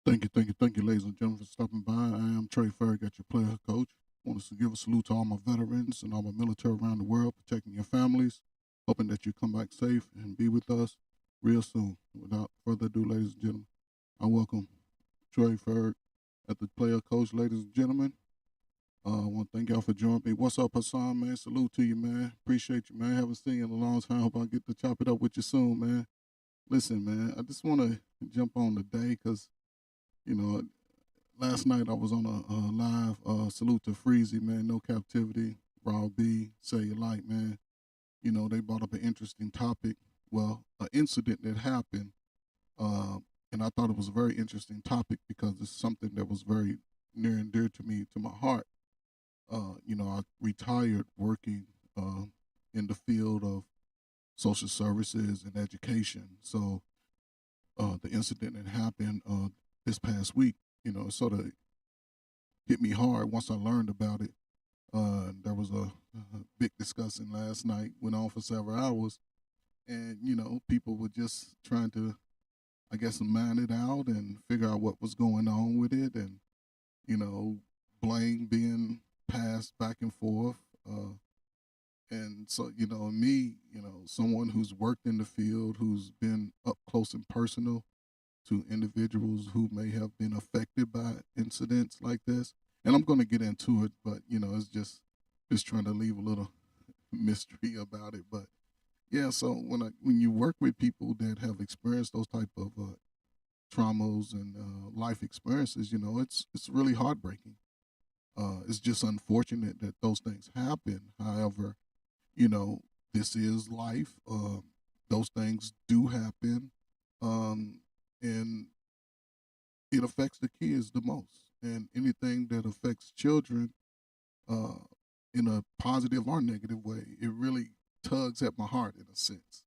Thank you, ladies and gentlemen, for stopping by. I am Trey Ferg at your player coach. Want to give a salute to all my veterans and all my military around the world, protecting your families. Hoping that you come back safe and be with us real soon. Without further ado, ladies and gentlemen, I welcome Trey Ferg at the player coach, ladies and gentlemen. I want to thank y'all for joining me. What's up, Hassan, man? Salute to you, man. Appreciate you, man. Haven't seen you in a long time. Hope I get to chop it up with you soon, man. Listen, man, I just want to jump on today because, you know, last night I was on a live salute to Freezy, man. No captivity, Raw B, say you like, man. You know, they brought up an interesting topic. Well, an incident that happened, uh, and I thought it was a very interesting topic because it's something that was very near and dear to me, to my heart. I retired working in the field of social services and education. So the incident that happened this past week, it sort of hit me hard once I learned about it. There was a big discussion last night, went on for several hours, and people were just trying to, I guess, mine it out and figure out what was going on with it, and you know, blame being passed back and forth. And so, me, someone who's worked in the field, who's been up close and personal to individuals who may have been affected by incidents like this. And I'm going to get into it, but it's just trying to leave a little mystery about it. But yeah, so when you work with people that have experienced those type of traumas and life experiences, it's really heartbreaking. It's just unfortunate that those things happen. However, you know, this is life. Those things do happen, and it affects the kids the most. And anything that affects children uh, in a positive or negative way, it really tugs at my heart in a sense.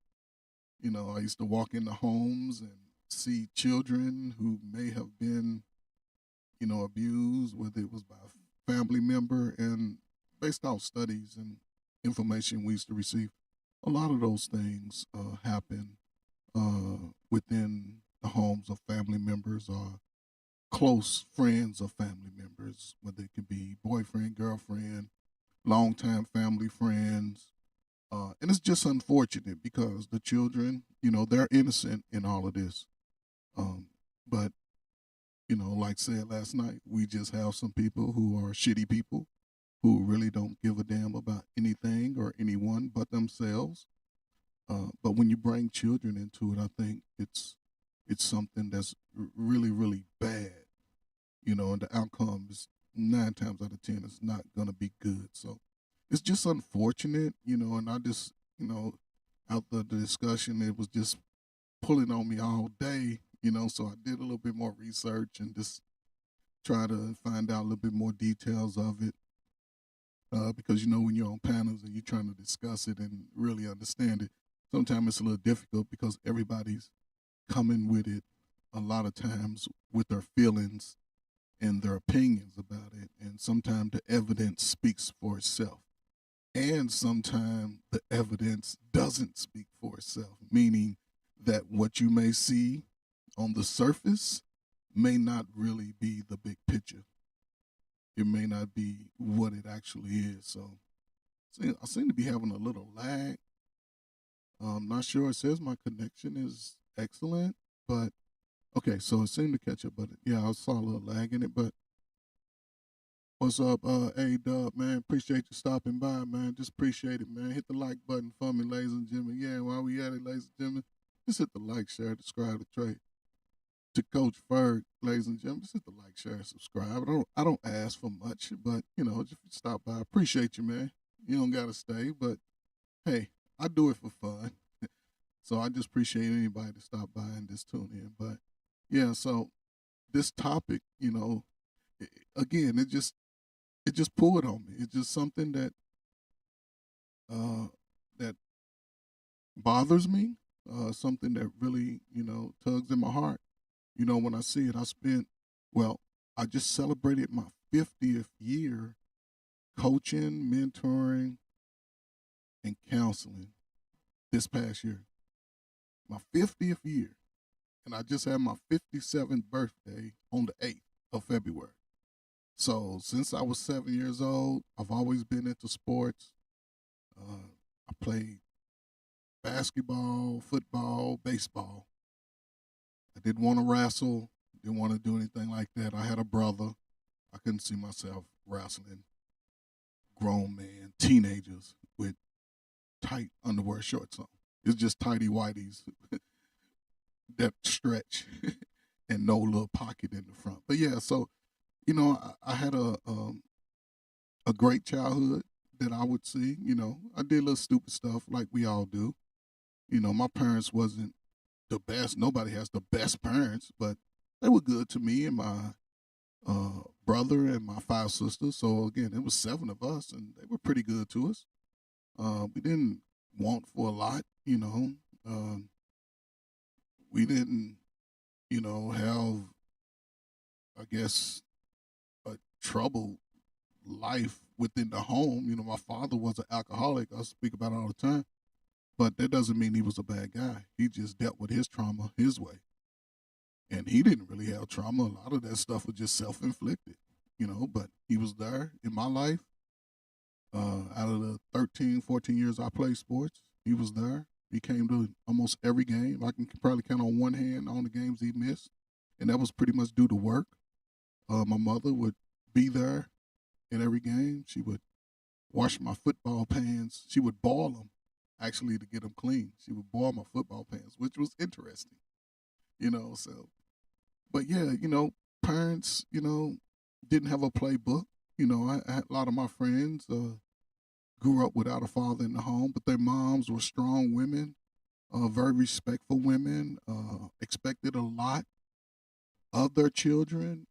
I used to walk into homes and see children who may have been, abused, whether it was by a family member, and based off studies and information we used to receive, a lot of those things happen within the homes of family members or close friends of family members, whether it could be boyfriend, girlfriend, longtime family friends. And it's just unfortunate because the children, they're innocent in all of this. But, like said last night, we just have some people who are shitty people who really don't give a damn about anything or anyone but themselves. But when you bring children into it, I think it's something that's really really bad, and the outcome is 9 times out of 10 is not gonna be good. So it's just unfortunate, and I just, after the discussion, it was just pulling on me all day, So I did a little bit more research and just try to find out a little bit more details of it. Because when you're on panels and you're trying to discuss it and really understand it, sometimes it's a little difficult because everybody's coming with it a lot of times with their feelings and their opinions about it. And sometimes the evidence speaks for itself. And sometimes the evidence doesn't speak for itself, meaning that what you may see on the surface may not really be the big picture. It may not be what it actually is. So I seem to be having a little lag. I'm not sure. It says my connection is excellent, but okay, so it seemed to catch up. But yeah, I saw a little lag in it. But what's up, A Dub, man? Appreciate you stopping by, man. Just appreciate it, man. Hit the like button for me, ladies and gentlemen. Yeah, while we at it, ladies and gentlemen, just hit the like, share, subscribe to Trey. To Coach Ferg, ladies and gentlemen, just hit the like, share, subscribe. I don't ask for much, but just stop by. Appreciate you, man. You don't gotta stay, but hey, I do it for fun. So I just appreciate anybody to stop by and just tune in. But yeah, so this topic, again, it just pulled on me. It's just something uh that bothers me, something that really, tugs in my heart. When I see it, well, I just celebrated my 50th year coaching, mentoring, and counseling this past year. My 50th year. and I just had my 57th birthday on the 8th of February. So since I was 7 years old, I've always been into sports. I played basketball, football, baseball. I didn't want to wrestle, didn't want to do anything like that. I had a brother. I couldn't see myself wrestling grown men, teenagers with tight underwear shorts on. It's just tighty whities that stretch and no little pocket in the front. But yeah, so I had a great childhood that I would see. I did little stupid stuff like we all do. My parents wasn't the best. Nobody has the best parents, but they were good to me and my brother and my five sisters. So again, it was seven of us, and they were pretty good to us. We didn't want for a lot. We didn't, have, I guess, a troubled life within the home. My father was an alcoholic. I speak about it all the time. But that doesn't mean he was a bad guy. He just dealt with his trauma his way. And he didn't really have trauma. A lot of that stuff was just self inflicted, but he was there in my life. Out of the 13, 14 years I played sports, he was there. He came to almost every game. I can probably count on one hand on the games he missed. And that was pretty much due to work. My mother would be there in every game. She would wash my football pants. She would boil them, actually, to get them clean. She would boil my football pants, which was interesting, so. But yeah, parents, didn't have a playbook. I had a lot of my friends grew up without a father in the home, but their moms were strong women, very respectful women, expected a lot of their children,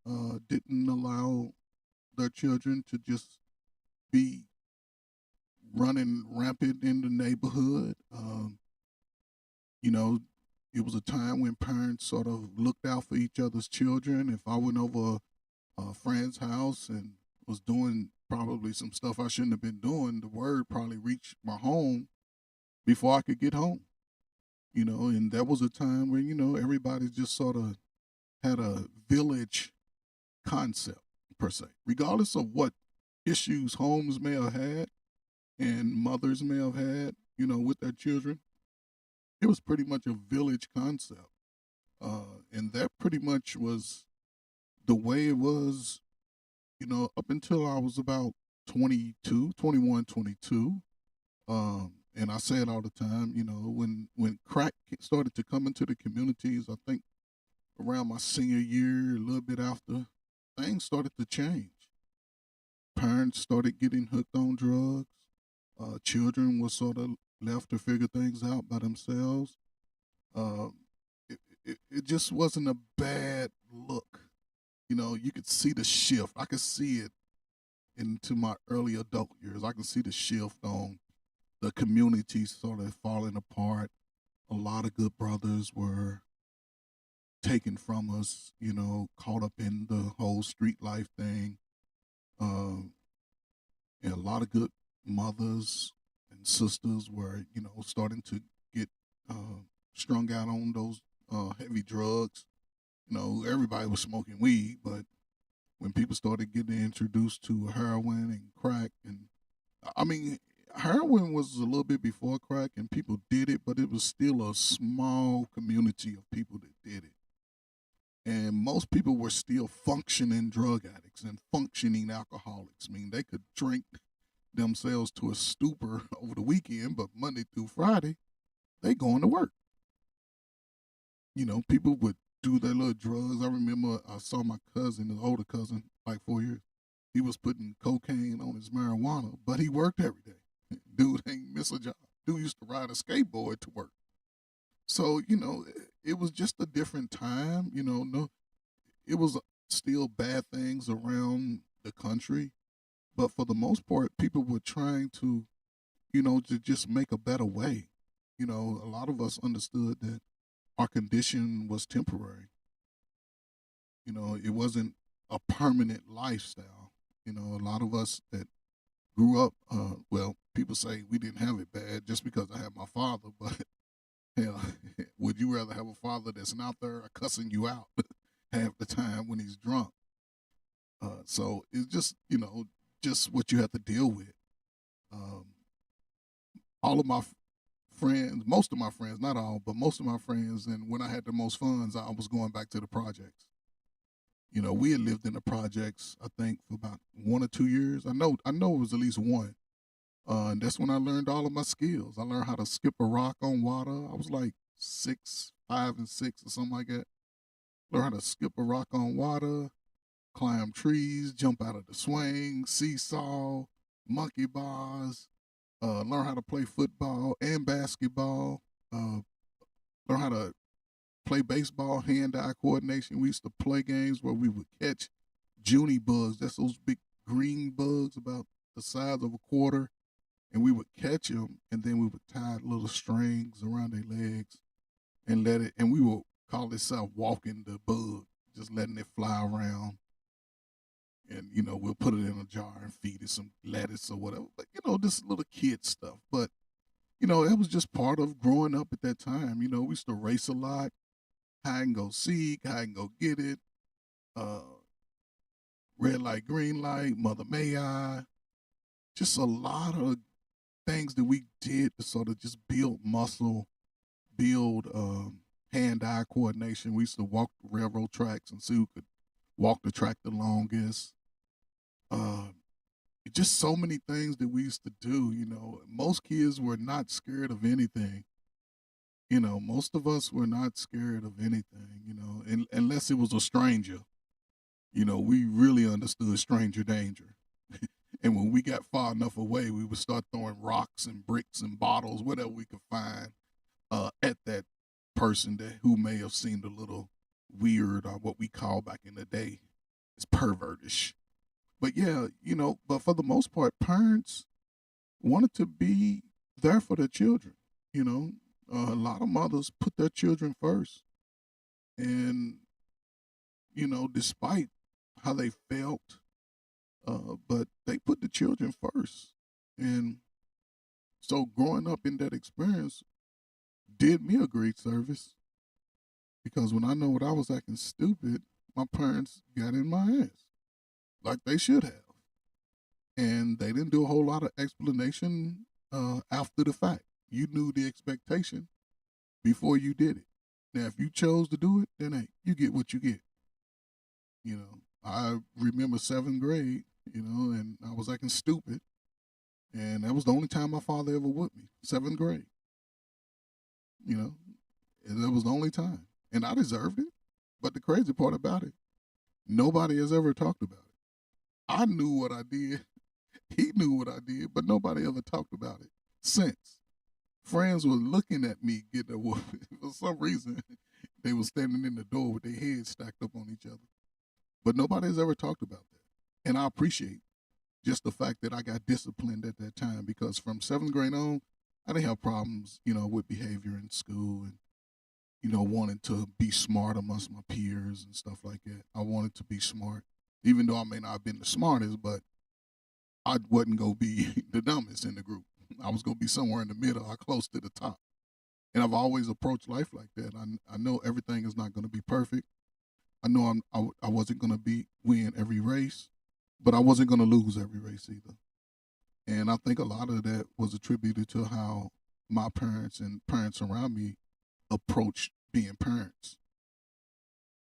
didn't allow their children to just be running rampant in the neighborhood. It was a time when parents sort of looked out for each other's children. If I went over a friend's house and was doing probably some stuff I shouldn't have been doing, the word probably reached my home before I could get home. And that was a time when, everybody just sort of had a village concept, per se, regardless of what issues homes may have had and mothers may have had, with their children. It was pretty much a village concept. And that pretty much was the way it was, up until I was about 22, 21, 22. And I say it all the time, when crack started to come into the communities, I think around my senior year, a little bit after, things started to change. Parents started getting hooked on drugs. Children were sort of left to figure things out by themselves. Uh, it just wasn't a bad look. You could see the shift. I could see it into my early adult years. I can see the shift on the community sort of falling apart. A lot of good brothers were taken from us, caught up in the whole street life thing. And a lot of good mothers and sisters were, starting to get strung out on those heavy drugs. Everybody was smoking weed, but when people started getting introduced to heroin and crack, and I mean, heroin was a little bit before crack, and people did it, but it was still a small community of people that did it. And most people were still functioning drug addicts and functioning alcoholics. I mean, they could drink themselves to a stupor over the weekend, but Monday through Friday, they going to work. People would do their little drugs. I remember I saw my cousin, his older cousin, like 4 years. He was putting cocaine on his marijuana, but he worked every day. Dude ain't miss a job. Dude used to ride a skateboard to work. So, it was just a different time. No, it was still bad things around the country. But for the most part, people were trying to, to just make a better way. A lot of us understood that our condition was temporary. It wasn't a permanent lifestyle. A lot of us that grew up, well, people say we didn't have it bad just because I had my father, but Hell, would you rather have a father that's out there cussing you out half the time when he's drunk? So it's just, just what you have to deal with. Um, all of my friends, most of my friends, not all, but most of my friends, and when I had the most funds, I was going back to the projects. We had lived in the projects, I think, for about 1 or 2 years. I know it was at least one. And that's when I learned all of my skills. I learned how to skip a rock on water. I was like 5 and 6 or something like that. Learn how to skip a rock on water, climb trees, jump out of the swing, seesaw, monkey bars, learn how to play football and basketball, uh, learn how to play baseball, hand-eye coordination. We used to play games where we would catch junie bugs. That's those big green bugs about the size of a quarter. And we would catch them, and then we would tie little strings around their legs and let it, and we would call this walking the bug, just letting it fly around. And, we'll put it in a jar and feed it some lettuce or whatever. But, this little kid stuff. But, it was just part of growing up at that time. We used to race a lot, hide and go seek, hide and go get it, uh, red light, green light, mother may I. Just a lot of things that we did to sort of just build muscle, build hand-eye coordination. We used to walk the railroad tracks and see who could walk the track the longest. Uh, just so many things that we used to do. Most kids were not scared of anything. Most of us were not scared of anything. Unless it was a stranger. We really understood stranger danger. And when we got far enough away, we would start throwing rocks and bricks and bottles, whatever we could find, at that person who may have seemed a little weird, or what we call back in the day is pervertish. But yeah, but for the most part, parents wanted to be there for their children. A lot of mothers put their children first, and despite how they felt, but they put the children first. And so growing up in that experience did me a great service, because when I know what I was acting stupid, my parents got in my ass like they should have. And they didn't do a whole lot of explanation after the fact. You knew the expectation before you did it. Now, if you chose to do it, then hey, you get what you get. I remember 7th grade, and I was acting stupid. And that was the only time my father ever whooped me, 7th grade. You know, and that was the only time. And I deserved it. But the crazy part about it, nobody has ever talked about it. I knew what I did. He knew what I did, but nobody ever talked about it since. Friends were looking at me getting a whooping. For some reason, they were standing in the door with their heads stacked up on each other. But nobody has ever talked about that. And I appreciate just the fact that I got disciplined at that time, because from 7th grade on, I didn't have problems, with behavior in school, and, wanting to be smart amongst my peers and stuff like that. I wanted to be smart, even though I may not have been the smartest, but I wasn't going to be the dumbest in the group. I was going to be somewhere in the middle or close to the top. And I've always approached life like that. I know everything is not going to be perfect. I know I wasn't going to win every race, but I wasn't going to lose every race either. And I think a lot of that was attributed to how my parents and parents around me approached being parents.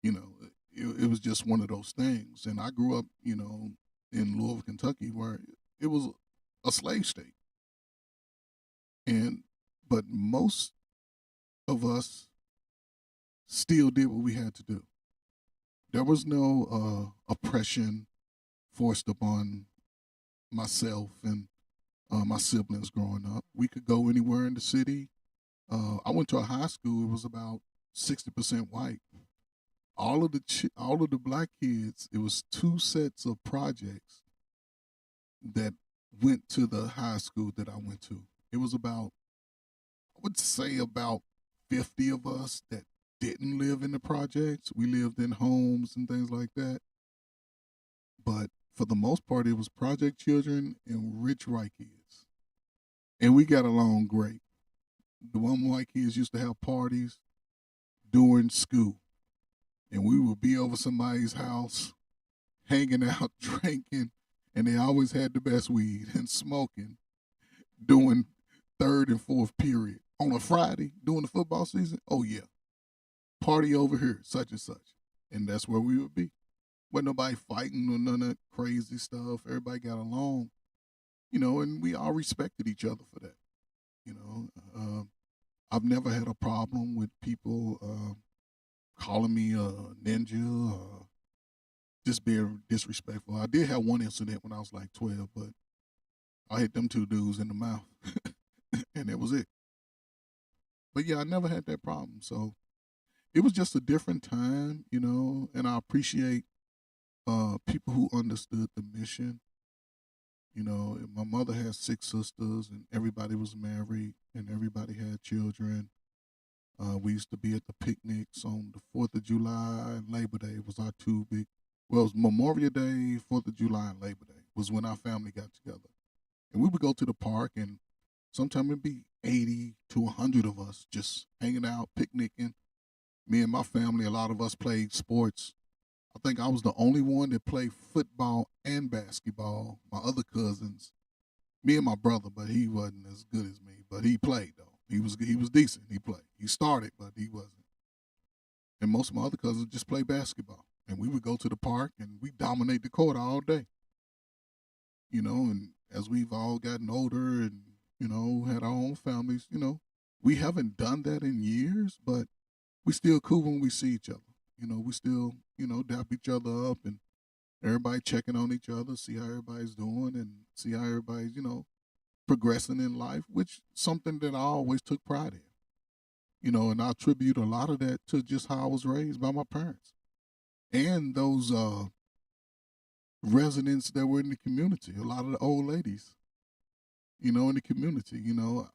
It was just one of those things. And I grew up, in Louisville, Kentucky, where it was a slave state. But most of us still did what we had to do. There was no oppression forced upon myself and my siblings growing up. We could go anywhere in the city. I went to a high school. It was about 60% white. All of the black kids. It was 2 sets of projects that went to the high school that I went to. It was about, I would say, about 50 of us that didn't live in the projects. We lived in homes and things like that. But for the most part, it was project children and rich white kids. And we got along great. The one white kids used to have parties during school, and we would be over somebody's house, hanging out, drinking, and they always had the best weed and smoking during third and fourth period on a Friday during the football season. Oh yeah, party over here, such and such, and that's where we would be. Wasn't nobody fighting or none of that crazy stuff. Everybody got along, and we all respected each other for that. You know, I've never had a problem with people calling me a ninja or just being disrespectful. I did have one incident when I was like 12, but I hit them two dudes in the mouth, and that was it. But yeah, I never had that problem. So it was just a different time, and I appreciate people who understood the mission. My mother had six sisters, and everybody was married, and everybody had children. We used to be at the picnics on the 4th of July and Labor Day was our two big, well, it was Memorial Day, 4th of July, and Labor Day was when our family got together. And we would go to the park, and sometimes it'd be 80 to 100 of us just hanging out, picnicking. Me and my family, a lot of us played sports. I think I was the only one that played football and basketball. My other cousins, me and my brother, but he wasn't as good as me. But he played though. He was decent. He played. He started, but he wasn't. And most of my other cousins just played basketball. And we would go to the park and we dominate the court all day. And as we've all gotten older and, had our own families, we haven't done that in years, but we still cool when we see each other. We still, dap each other up and everybody checking on each other, see how everybody's doing and see how everybody's, progressing in life, which something that I always took pride in. And I attribute a lot of that to just how I was raised by my parents and those residents that were in the community, a lot of the old ladies, in the community.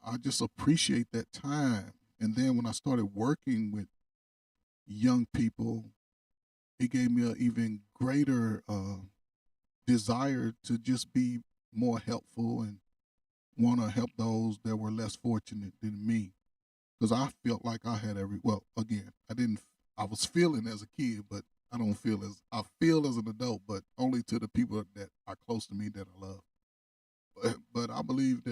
I just appreciate that time. And then when I started working with young people, it gave me an even greater desire to just be more helpful and want to help those that were less fortunate than me. Because I felt like I had well, again, I was feeling as a kid, but I feel as an adult, but only to the people that are close to me that I love. But I believe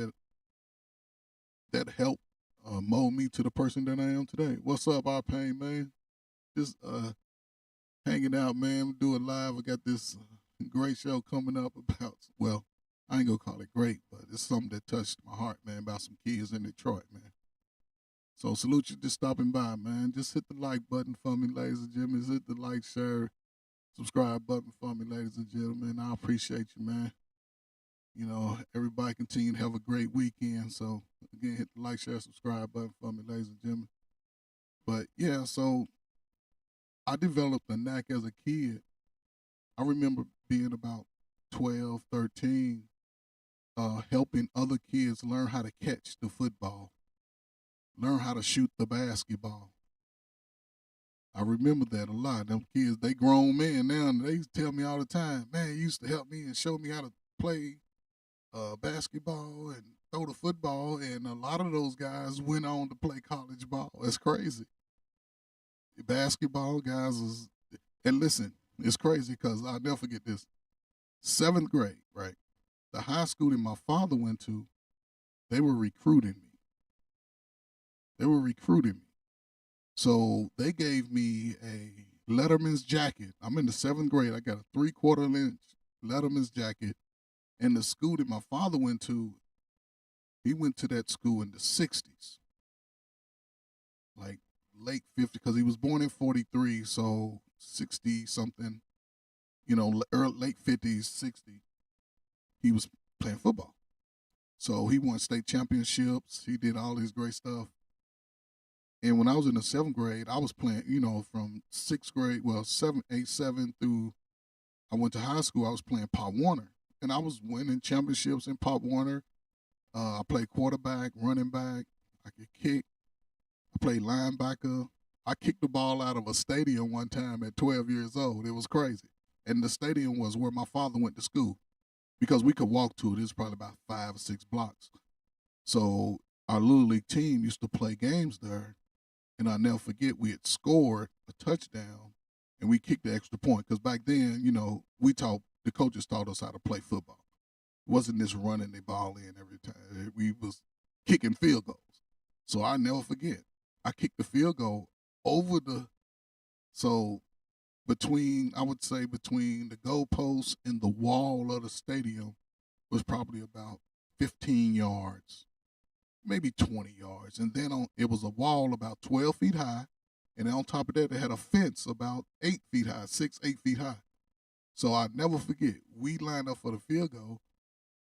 that helped mold me to the person that I am today. What's up, our pain, man? Just hanging out, man. Doing live. I got this great show coming up about, well, I ain't gonna call it great, but it's something that touched my heart, man, about some kids in Detroit, man. So salute you just stopping by, man. Just hit the like button for me, ladies and gentlemen. Just hit the like, share, subscribe button for me, ladies and gentlemen. I appreciate you, man. Everybody continue to have a great weekend. So again, hit the like, share, subscribe button for me, ladies and gentlemen. But yeah, so I developed a knack as a kid. I remember being about 12, 13, helping other kids learn how to catch the football, learn how to shoot the basketball. I remember that a lot. Them kids, they grown men now, and they tell me all the time, man, you used to help me and show me how to play basketball and throw the football, and a lot of those guys went on to play college ball. It's crazy. The basketball guys is, and listen, it's crazy because I'll never forget this. 7th grade, right? The high school that my father went to, they were recruiting me. So they gave me a Letterman's jacket. I'm in the 7th grade. I got a 3/4 inch Letterman's jacket. And the school that my father went to, he went to that school in the 60s, like late 50s, because he was born in 43, so 60 something, late 50s, 60. He was playing football. So he won state championships. He did all this great stuff. And when I was in the 7th grade, I was playing, from 6th grade, well, 7, 8, 7 through I went to high school, I was playing Pop Warner. And I was winning championships in Pop Warner. I played quarterback, running back. I could kick. I played linebacker. I kicked the ball out of a stadium one time at 12 years old. It was crazy. And the stadium was where my father went to school because we could walk to it. It was probably about 5 or 6 blocks. So our little league team used to play games there, and I'll never forget we had scored a touchdown, and we kicked the extra point because back then, the coaches taught us how to play football. It wasn't this running the ball in every time. We was kicking field goals. So I never forget. I kicked the field goal over so I would say between the goalpost and the wall of the stadium was probably about 15 yards, maybe 20 yards. And then it was a wall about 12 feet high. And then on top of that, they had a fence about 8 feet high, 8 feet high. So I'd never forget. We lined up for the field goal.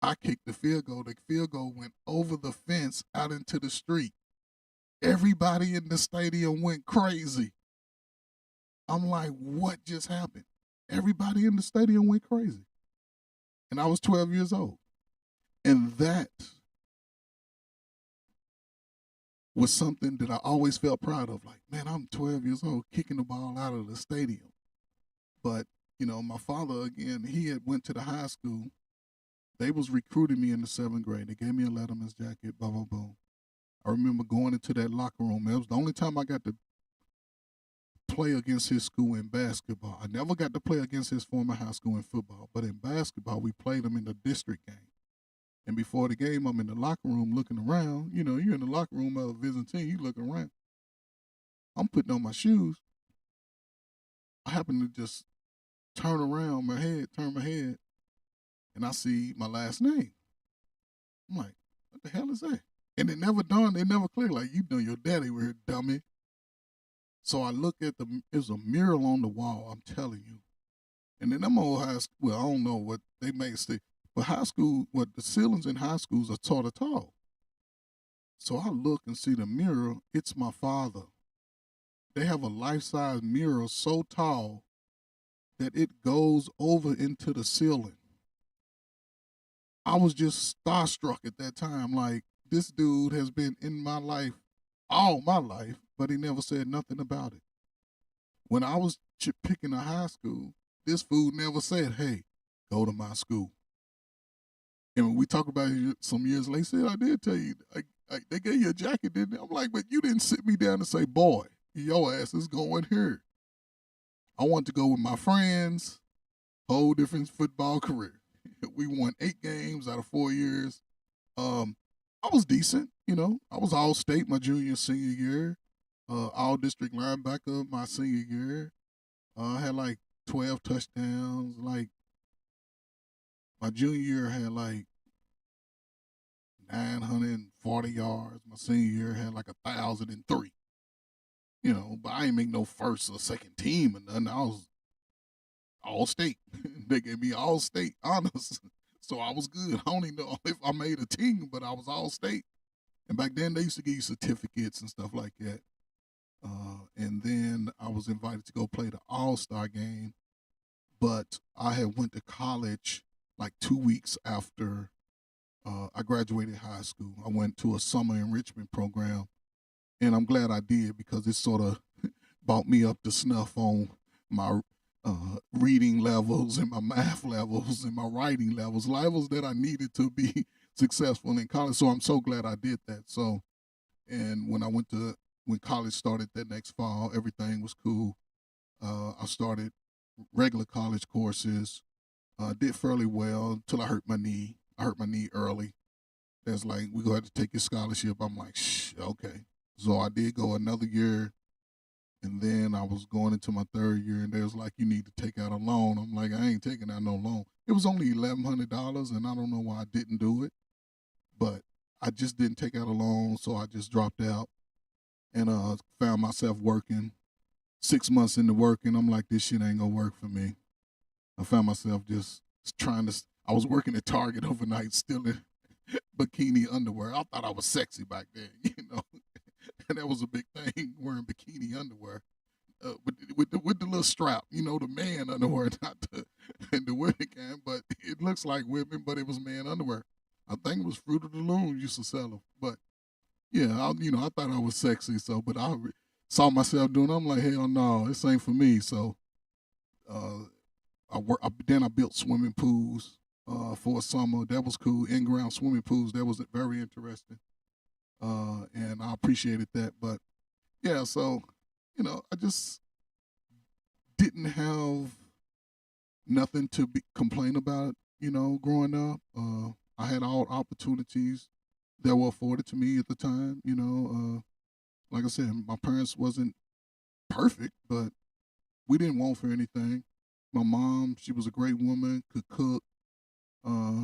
I kicked the field goal. The field goal went over the fence out into the street. Everybody in the stadium went crazy. I'm like, what just happened? Everybody in the stadium went crazy. And I was 12 years old. And that was something that I always felt proud of. Like, man, I'm 12 years old kicking the ball out of the stadium. But, my father, again, he had went to the high school. They was recruiting me in the 7th grade. They gave me a Letterman's jacket, blah, blah, blah. I remember going into that locker room. It was the only time I got to play against his school in basketball. I never got to play against his former high school in football. But in basketball, we played them in the district game. And before the game, I'm in the locker room looking around. You're in the locker room of a visiting team. You looking around. I'm putting on my shoes. I happen to just turn my head, and I see my last name. I'm like, what the hell is that? And it never clicked. Like, your daddy were here, dummy. So I look at there's a mural on the wall, I'm telling you. And then them old high school, well, I don't know what they may say, but high school, the ceilings in high schools are tall. So I look and see the mural, it's my father. They have a life-size mural so tall that it goes over into the ceiling. I was just starstruck at that time. Like, this dude has been in my life all my life, but he never said nothing about it. When I was picking a high school, this fool never said, hey, go to my school. And when we talk about it some years later, he said, I did tell you, they gave you a jacket, didn't they? I'm like, but you didn't sit me down and say, boy, your ass is going here. I wanted to go with my friends, whole different football career. We won 8 games out of 4 years. I was decent, I was all state my junior, senior year, all district linebacker my senior year. I had like 12 touchdowns. Like, my junior year I had like 940 yards. My senior year had like 1,003. But I ain't make no first or second team or nothing. I was all state. They gave me all state honors. So I was good. I don't even know if I made a team, but I was all state. And back then they used to give you certificates and stuff like that. And then I was invited to go play the All-Star game. But I had went to college like 2 weeks after I graduated high school. I went to a summer enrichment program. And I'm glad I did because it sort of brought me up to snuff on my reading levels and my math levels and my writing levels that I needed to be successful in college. So I'm so glad I did that. So, and when college started that next fall, everything was cool. I started regular college courses, did fairly well until I hurt my knee. I hurt my knee early. That's like, we're going to have to take your scholarship. I'm like, okay. So I did go another year. And then I was going into my 3rd year, and they was like, you need to take out a loan. I'm like, I ain't taking out no loan. It was only $1,100, and I don't know why I didn't do it. But I just didn't take out a loan, so I just dropped out and found myself working. 6 months into working, I'm like, this shit ain't going to work for me. I found myself just I was working at Target overnight, still in bikini underwear. I thought I was sexy back then, And that was a big thing, wearing bikini underwear, with the little strap, the man underwear, not the women kind. But it looks like women, but it was man underwear. I think it was Fruit of the Loom used to sell them. But yeah, I thought I was sexy. So, but I saw myself doing. I'm like, hell no, this ain't for me. So, then I built swimming pools for a summer. That was cool. In-ground swimming pools. That was very interesting. and I appreciated that. But yeah, so I just didn't have nothing to complain about. Growing up, I had all opportunities that were afforded to me at the time. Like I said, my parents wasn't perfect, but we didn't want for anything. My mom, she was a great woman, could cook.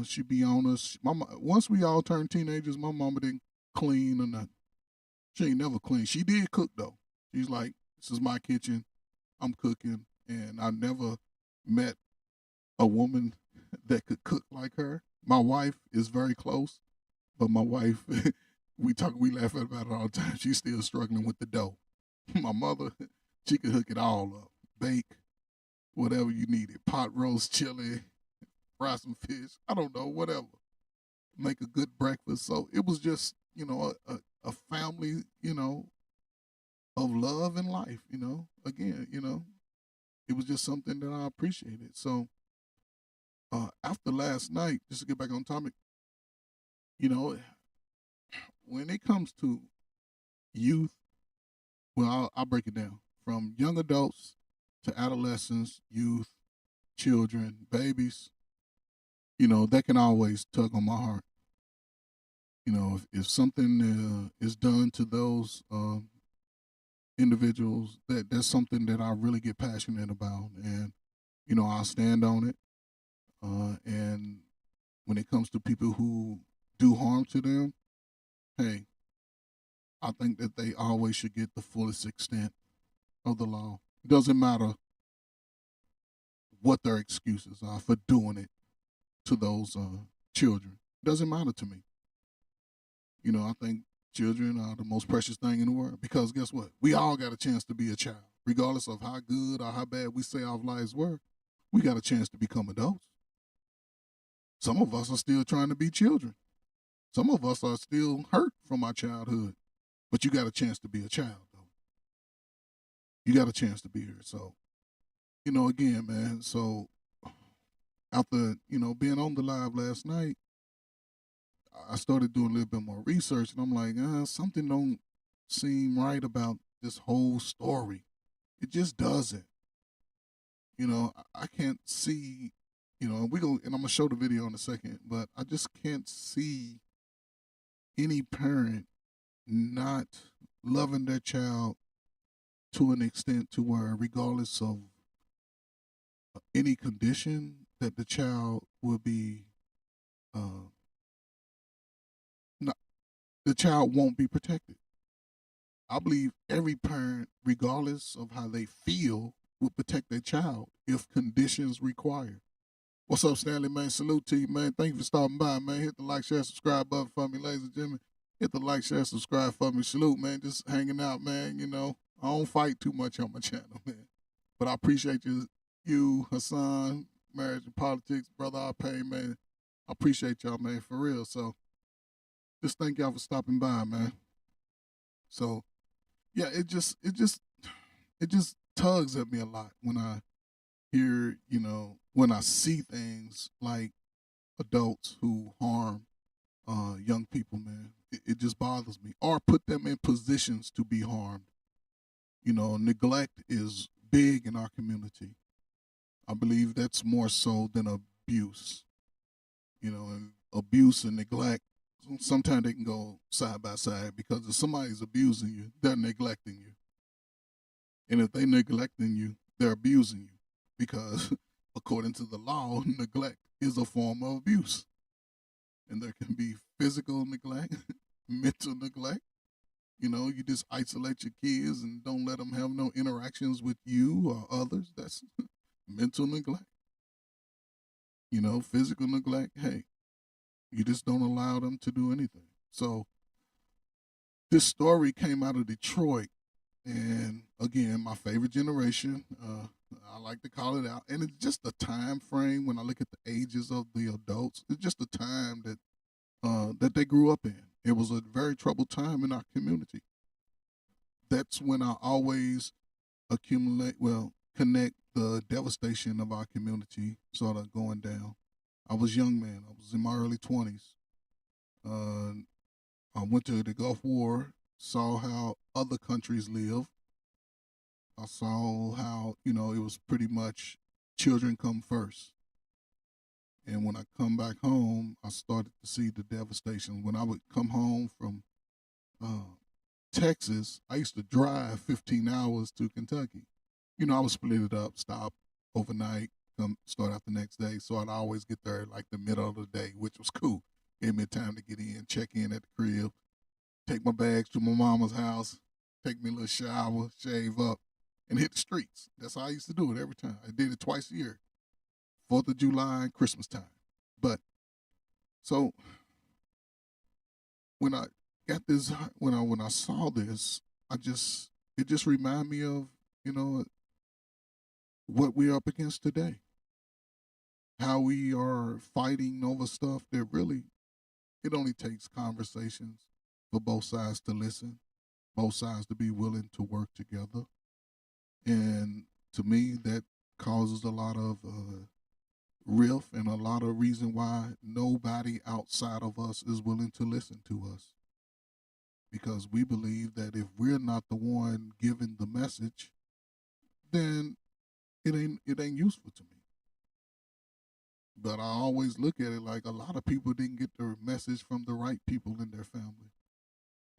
She'd be on us. Once we all turned teenagers, my mama didn't clean or nothing. She ain't never cleaned. She did cook though. She's like, "This is my kitchen. I'm cooking," and I never met a woman that could cook like her. My wife is very close, but my wife, we laugh about it all the time. She's still struggling with the dough. My mother, she could hook it all up, bake whatever you needed, pot roast, chili, fry some fish. I don't know, whatever. Make a good breakfast. So it was just a family of love and life. Again, it was just something that I appreciated. So after last night, just to get back on topic, you know, when it comes to youth, well, I'll break it down from young adults to adolescents, youth, children, babies. That can always tug on my heart. If something is done to those individuals, that's something that I really get passionate about, and I'll stand on it. And when it comes to people who do harm to them, hey, I think that they always should get the fullest extent of the law. It doesn't matter what their excuses are for doing it to those children. It doesn't matter to me. I think children are the most precious thing in the world because guess what? We all got a chance to be a child, regardless of how good or how bad we say our lives were. We got a chance to become adults. Some of us are still trying to be children. Some of us are still hurt from our childhood, but you got a chance to be a child, though. You got a chance to be here. So, again, man. So, after being on the live last night, I started doing a little bit more research, and I'm like, something don't seem right about this whole story. It just doesn't. I can't see. And I'm gonna show the video in a second, but I just can't see any parent not loving their child to an extent to where, regardless of any condition, that the child will be, uh, not, the child won't be protected. I believe every parent, regardless of how they feel, will protect their child if conditions require. What's up, Stanley, man? Salute to you, man. Thank you for stopping by, man. Hit the like, share, subscribe button for me, ladies and gentlemen. Hit the like, share, subscribe for me. Salute, man. Just hanging out, man. I don't fight too much on my channel, man. But I appreciate you, Hassan, Marriage and Politics, Brother Arpay, man. I appreciate y'all, man, for real. So just thank y'all for stopping by, man. So yeah, it just tugs at me a lot when I hear, when I see things like adults who harm young people, man. It just bothers me. Or put them in positions to be harmed. Neglect is big in our community. I believe that's more so than abuse. And abuse and neglect, sometimes they can go side by side because if somebody's abusing you, they're neglecting you. And if they're neglecting you, they're abusing you because according to the law, neglect is a form of abuse. And there can be physical neglect, mental neglect. You just isolate your kids and don't let them have no interactions with you or others. That's mental neglect. Physical neglect, hey, you just don't allow them to do anything. So this story came out of Detroit. And again, my favorite generation, I like to call it out. And it's just the time frame when I look at the ages of the adults. It's just the time that they grew up in. It was a very troubled time in our community. That's when I always connect the devastation of our community sort of going down. I was young man. I was in my early 20s. I went to the Gulf War, saw how other countries live. I saw how, it was pretty much children come first. And when I come back home, I started to see the devastation. When I would come home from uh, Texas, I used to drive 15 hours to Kentucky. I would split it up, stop overnight, come start out the next day. So I'd always get there like the middle of the day, which was cool. Gave me time to get in, check in at the crib, take my bags to my mama's house, take me a little shower, shave up, and hit the streets. That's how I used to do it every time. I did it twice a year, 4th of July and Christmas time. But so when I got this, when I saw this, it just reminded me of what we're up against today. How we are fighting over stuff that really it only takes conversations for both sides to listen, both sides to be willing to work together. And to me, that causes a lot of rift and a lot of reason why nobody outside of us is willing to listen to us. Because we believe that if we're not the one giving the message, then it ain't useful to me. But I always look at it like a lot of people didn't get their message from the right people in their family.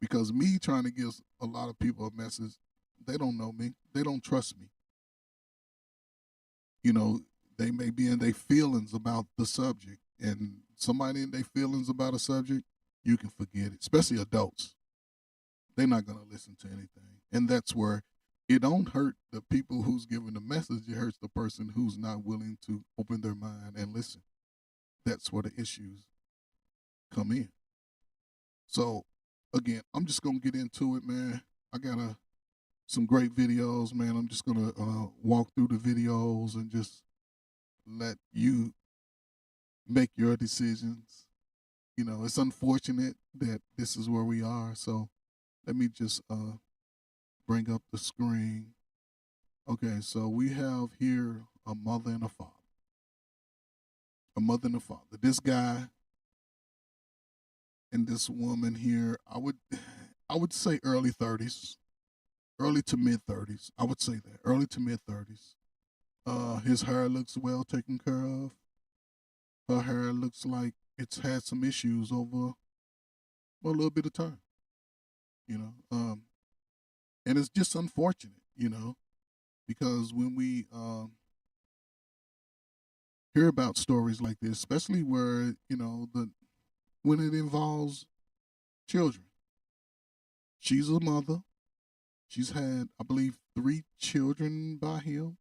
Because me trying to give a lot of people a message, they don't know me. They don't trust me. They may be in their feelings about the subject. And somebody in their feelings about a subject, you can forget it, especially adults. They're not going to listen to anything. And that's where it don't hurt the people who's giving the message. It hurts the person who's not willing to open their mind and listen. That's where the issues come in. So, again, I'm just going to get into it, man. I got some great videos, man. I'm just going to walk through the videos and just let you make your decisions. It's unfortunate that this is where we are. So let me just bring up the screen. Okay, so we have here a mother and a father. A mother and a father. This guy and this woman here, I would say early 30s, early to mid 30s. I would say that early to mid 30s. His hair looks well taken care of. Her hair looks like it's had some issues over a little bit of time. And it's just unfortunate, because when we hear about stories like this, especially where when it involves children. She's a mother. She's had, I believe, 3 children by him.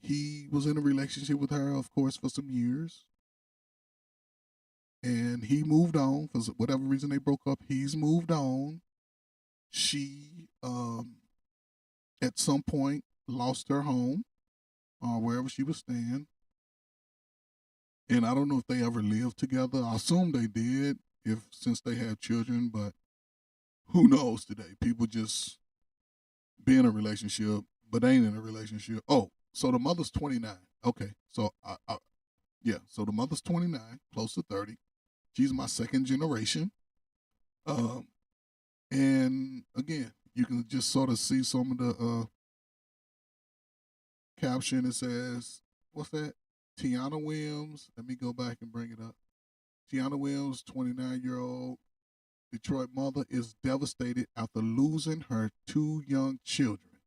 He was in a relationship with her, of course, for some years. And he moved on for whatever reason they broke up. He's moved on. She, at some point, lost her home, wherever she was staying. And I don't know if they ever lived together. I assume they did, since they had children. But who knows today? People just be in a relationship, but ain't in a relationship. Oh, so the mother's 29. Okay, so so the mother's 29, close to 30. She's my second generation. And again, you can just sort of see some of the caption. It says, what's that? Tiana Williams. Let me go back and bring it up. Tiana Williams, 29-year-old Detroit mother, is devastated after losing her 2 young children,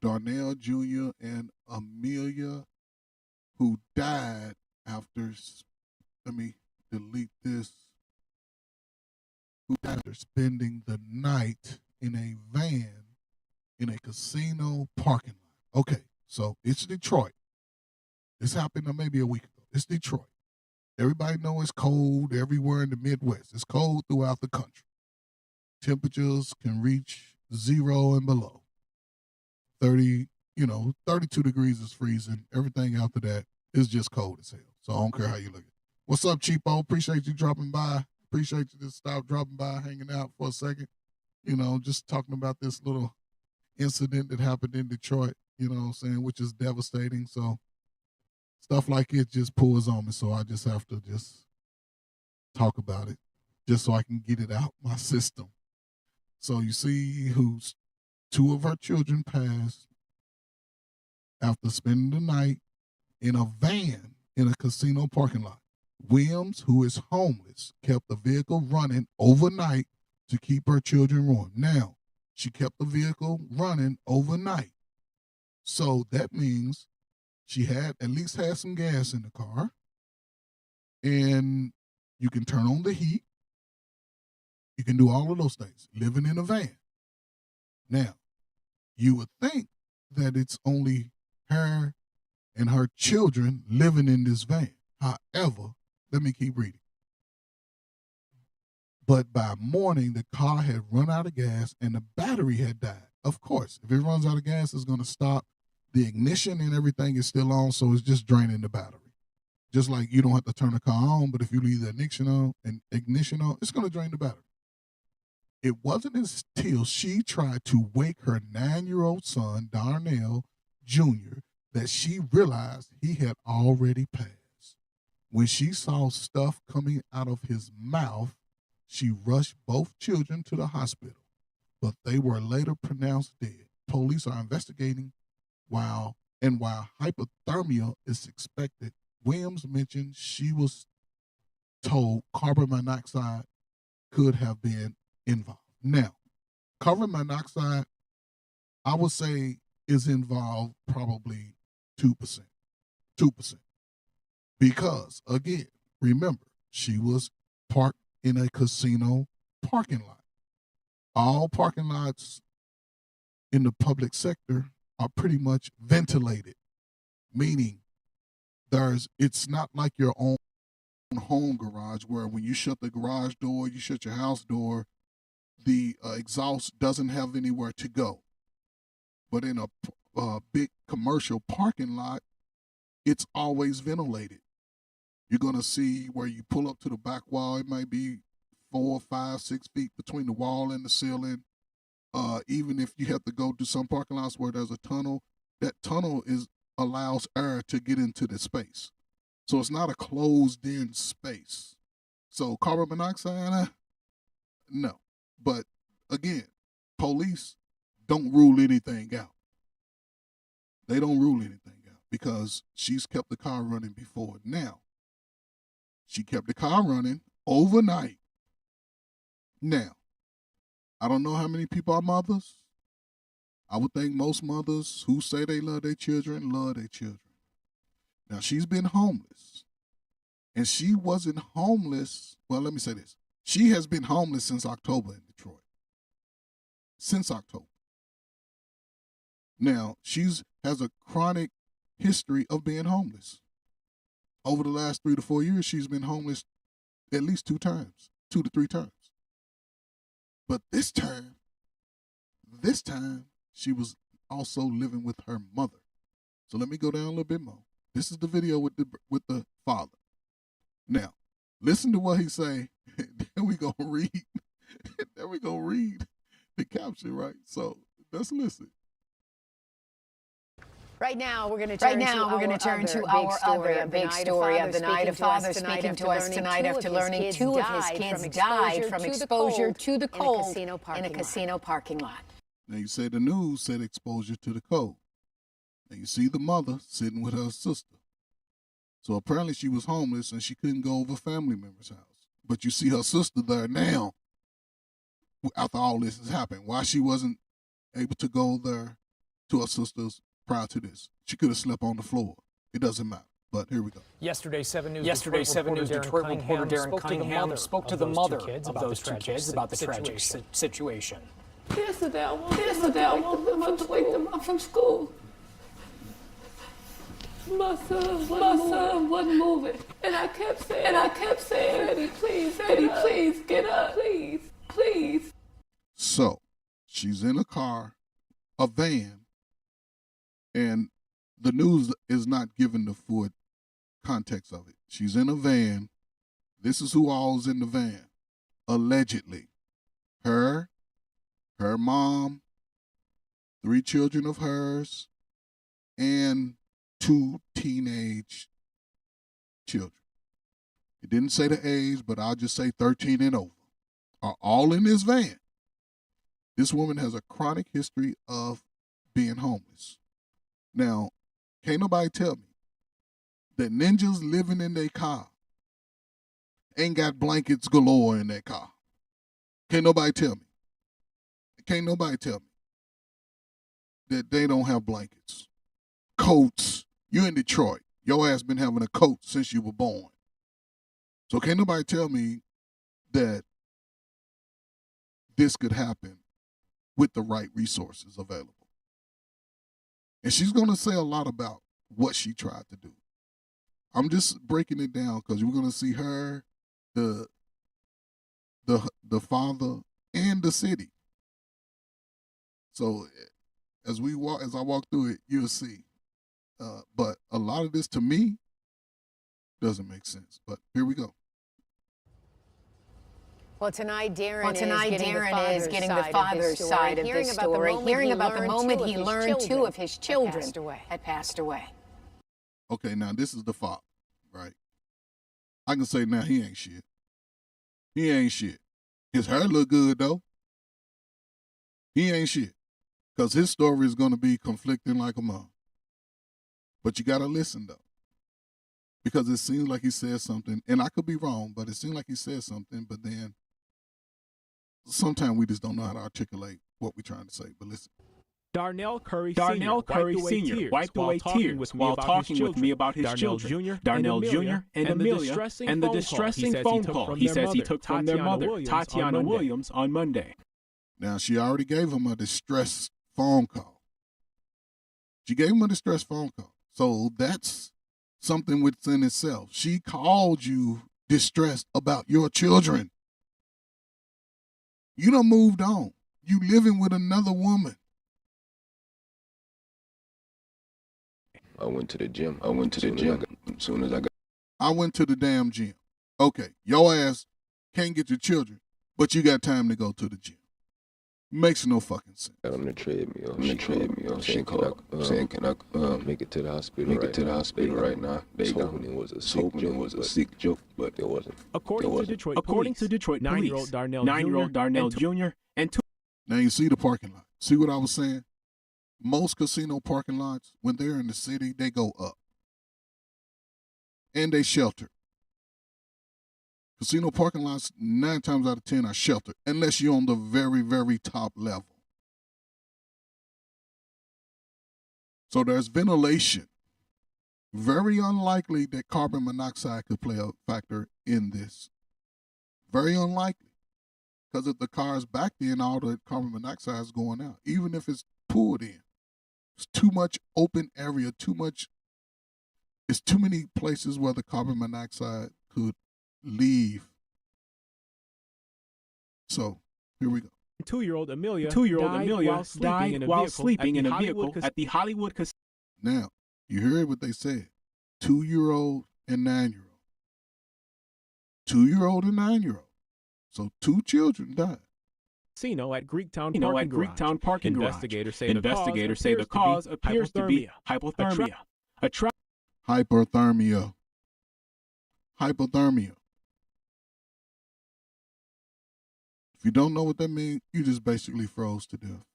Darnell Jr. and Amelia, who died after, let me delete this, who died after spending the night in a van in a casino parking lot. Okay, so it's Detroit. This happened maybe a week ago. It's Detroit. Everybody know it's cold everywhere in the Midwest. It's cold throughout the country. Temperatures can reach 0 and below. 32 degrees is freezing. Everything after that is just cold as hell. So I don't care how you look at it. What's up, Cheapo? Appreciate you dropping by. Appreciate you just stop dropping by, hanging out for a second. Just talking about this little incident that happened in Detroit, what I'm saying, which is devastating. So stuff like it just pulls on me. So I just have to just talk about it just so I can get it out my system. So you see who's two of her children passed after spending the night in a van in a casino parking lot. Williams, who is homeless, kept the vehicle running overnight to keep her children warm. Now, she kept the vehicle running overnight. So that means she had at least had some gas in the car. And you can turn on the heat. You can do all of those things, living in a van. Now, you would think that it's only her and her children living in this van. However, let me keep reading. But by morning, the car had run out of gas and the battery had died. Of course, if it runs out of gas, it's going to stop. The ignition and everything is still on, so it's just draining the battery. Just like you don't have to turn the car on, but if you leave the ignition on, it's going to drain the battery. It wasn't until she tried to wake her 9-year-old son, Darnell Jr., that she realized he had already passed. When she saw stuff coming out of his mouth, she rushed both children to the hospital, but they were later pronounced dead. Police are investigating while hypothermia is expected. Williams mentioned she was told carbon monoxide could have been involved. Now, carbon monoxide, I would say, is involved probably 2%. 2%. Because, again, remember, she was parked in a casino parking lot. All parking lots in the public sector are pretty much ventilated, meaning it's not like your own home garage where when you shut the garage door, you shut your house door, the exhaust doesn't have anywhere to go. But in a big commercial parking lot, it's always ventilated. You're going to see where you pull up to the back wall, it might be 4, 5, 6 feet between the wall and the ceiling. Even if you have to go to some parking lots where there's a tunnel, that tunnel allows air to get into the space. So it's not a closed-in space. So carbon monoxide, no. But again, police don't rule anything out. They don't rule anything out because she's kept the car running before. Now, she kept the car running overnight. Now, I don't know how many people are mothers. I would think most mothers who say they love their children love their children. Now, she's been homeless. And she wasn't homeless. Well, let me say this. She has been homeless since October in Detroit. Since October. Now, has a chronic history of being homeless. Over the last 3 to 4 years, she's been homeless at least 2 to 3 times. But this time, she was also living with her mother. So let me go down a little bit more. This is the video with the father. Now, listen to what he say. Then we gonna read. Then we gonna read the caption, right? So let's listen. Right now, we're going to turn to our other big story of the night. A father speaking to us tonight after learning 2 of his kids died from exposure to the cold in a casino parking lot. Now you say the news said exposure to the cold. And you see the mother sitting with her sister. So apparently she was homeless and she couldn't go over a family member's house. But you see her sister there now after all this has happened. Why she wasn't able to go there to her sister's prior to this. She could have slept on the floor. It doesn't matter. But here we go. Yesterday, 7 News Detroit reporter Darren Cunningham spoke to the mother of those 2 kids about the tragic situation. Yesterday, I wanted to wake them up from school. My son wasn't moving. And I kept saying, Eddie, please, get up, please. So, she's in a car, a van, and the news is not given the full context of it. She's in a van. This is who all's in the van. Allegedly. Her mom, 3 children of hers, and 2 teenage children. It didn't say the age, but I'll just say 13 and over, are all in this van. This woman has a chronic history of being homeless. Now, can't nobody tell me that ninjas living in their car ain't got blankets galore in their car. Can't nobody tell me. Can't nobody tell me that they don't have blankets, coats. You in Detroit. Your ass been having a coat since you were born. So can't nobody tell me that this could happen with the right resources available. And she's going to say a lot about what she tried to do. I'm just breaking it down because we're going to see her, the father, and the city. So as I walk through it, you'll see. But a lot of this to me doesn't make sense. But here we go. Well, tonight Darren is getting the father's side of this story, hearing about the moment he learned two of his children had passed away. Okay, now this is the father, right? I can say now he ain't shit. He ain't shit. His hair look good, though. He ain't shit. Because his story is going to be conflicting like a mom. But you got to listen, though. Because it seems like he said something, and I could be wrong, but it seems like he said something, but then sometimes we just don't know how to articulate what we're trying to say. But listen. Darnell Curry Sr. wiped away tears while talking with me about his children, Darnell Jr. and Amelia, and the distressing phone call he says he took from their mother, Tatiana Williams, on Monday. Now, she already gave him a distress phone call. She gave him a distress phone call. So that's something within itself. She called you distressed about your children. You done moved on. You living with another woman. I went to the gym. I went to the gym as soon as I got. I went to the damn gym. Okay, your ass can't get your children, but you got time to go to the gym. Makes no fucking sense. On the treadmill. Saying, can I make it to the hospital? Make it to the hospital right now. They hoping it was a sick joke, but it wasn't. According to Detroit, 9-year-old Darnell Jr. and two. Now you see the parking lot. See what I was saying? Most casino parking lots, when they're in the city, they go up. And they shelter. Casino parking lots, 9 times out of 10 are sheltered, unless you're on the very, very top level. So there's ventilation. Very unlikely that carbon monoxide could play a factor in this. Very unlikely. Because if the car's backed in, all the carbon monoxide is going out, even if it's pulled in. It's too much open area, it's too many places where the carbon monoxide could leave. So, here we go. 2-year-old Amelia died while sleeping in a vehicle at the Hollywood Casino. Now, you heard what they said. 2-year-old and 9-year-old. 2-year-old and 9-year-old. So 2 children died. Casino at Greektown Parking Garage. Investigators say the cause appears to be hypothermia. Hypothermia. If you don't know what that means, you just basically froze to death.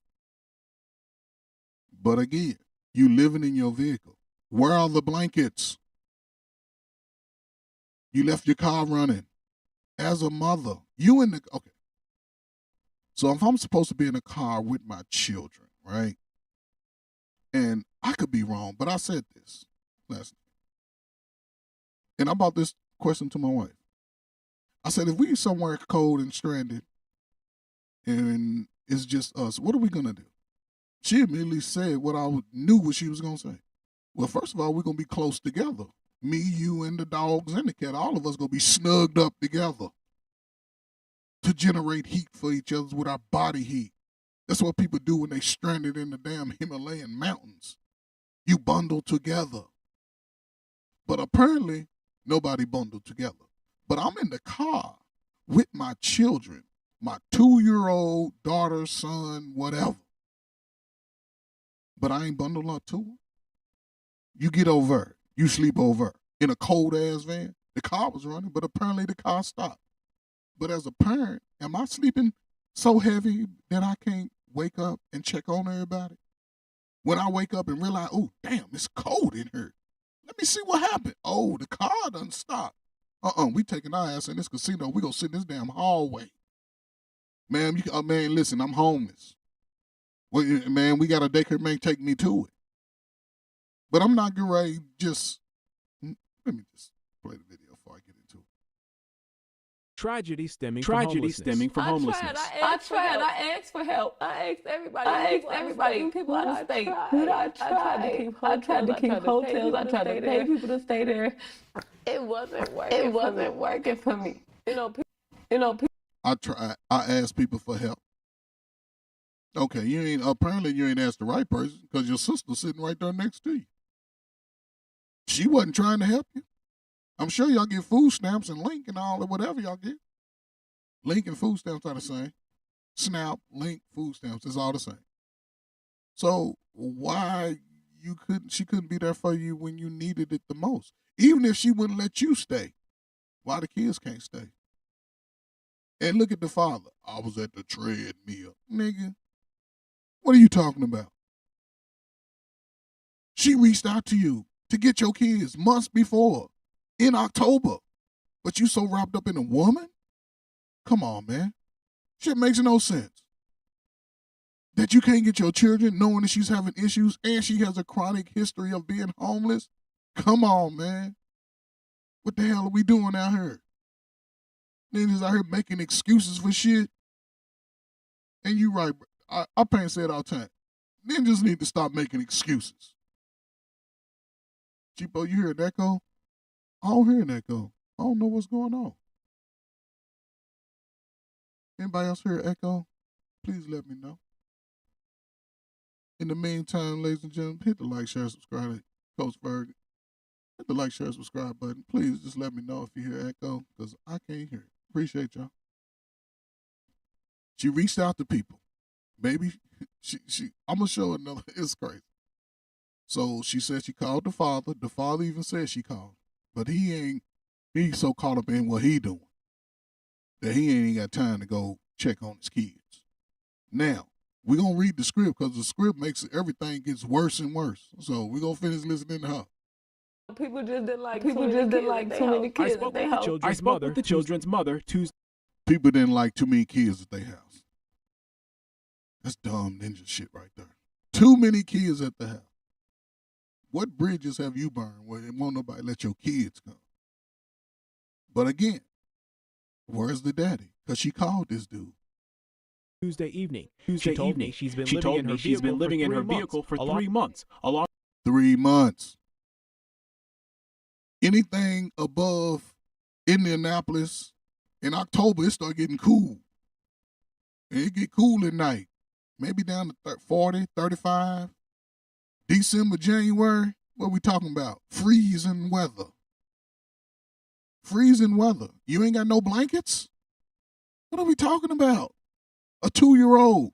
But again, you living in your vehicle. Where are the blankets? You left your car running. As a mother, okay. So if I'm supposed to be in a car with my children, right? And I could be wrong, but I said this last night. And I brought this question to my wife. I said, if we somewhere cold and stranded and it's just us, what are we going to do? She immediately said what I knew what she was going to say. Well, first of all, we're going to be close together. Me, you, and the dogs and the cat, all of us going to be snugged up together to generate heat for each other with our body heat. That's what people do when they stranded in the damn Himalayan mountains. You bundle together. But apparently, nobody bundled together. But I'm in the car with my children, my 2-year-old daughter, son, whatever. But I ain't bundled up to them. You get over, you sleep over in a cold-ass van. The car was running, but apparently the car stopped. But as a parent, am I sleeping so heavy that I can't wake up and check on everybody? When I wake up and realize, oh, damn, it's cold in here. Let me see what happened. Oh, the car done stopped. We taking our ass in this casino. We gonna sit in this damn hallway. Ma'am, man, listen, I'm homeless. Well, man, we got a daycare man take me to it. But I'm not getting ready let me just play the video before I get into it. Tragedy stemming from homelessness. I tried. I asked for help. I asked everybody. People out of state. I tried to keep hotels. I tried to pay people to stay there. It wasn't working for me. I tried. I asked people for help. Okay, apparently you ain't asked the right person because your sister's sitting right there next to you. She wasn't trying to help you. I'm sure y'all get food stamps and Link and all that, whatever y'all get. Link and food stamps are the same. SNAP, Link, food stamps, it's all the same. So why she couldn't be there for you when you needed it the most? Even if she wouldn't let you stay, why the kids can't stay? And look at the father. I was at the treadmill. Nigga, what are you talking about? She reached out to you to get your kids months before, in October. But you so wrapped up in a woman? Come on, man. Shit makes no sense. That you can't get your children knowing that she's having issues and she has a chronic history of being homeless? Come on, man. What the hell are we doing out here? Niggas out here making excuses for shit. And you right, I parents say it all the time. Ninjas need to stop making excuses. Cheapo, you hear an echo? I don't hear an echo. I don't know what's going on. Anybody else hear an echo? Please let me know. In the meantime, ladies and gentlemen, hit the like, share, subscribe to Coach Ferg. Hit the like, share, subscribe button. Please just let me know if you hear echo, because I can't hear it. Appreciate y'all. She reached out to people. Baby, I'm going to show another. It's crazy. So she said she called the father. The father even said she called. But he's so caught up in what he doing that he ain't got time to go check on his kids. Now, we're going to read the script because the script makes everything gets worse and worse. So we're going to finish listening to her. People just didn't like too many kids at their house. I spoke with the children's mother Tuesday. People didn't like too many kids at their house. That's dumb ninja shit right there. Too many kids at the house. What bridges have you burned where it won't nobody let your kids come? But again, where's the daddy? Because she called this dude. Tuesday evening. She told me she's been living in her vehicle for 3 months. 3 months. Anything above Indianapolis in October, it start getting cool. And it get cool at night. Maybe down to 40, 35. December, January, what we talking about? Freezing weather. Freezing weather. You ain't got no blankets? What are we talking about? A 2-year-old.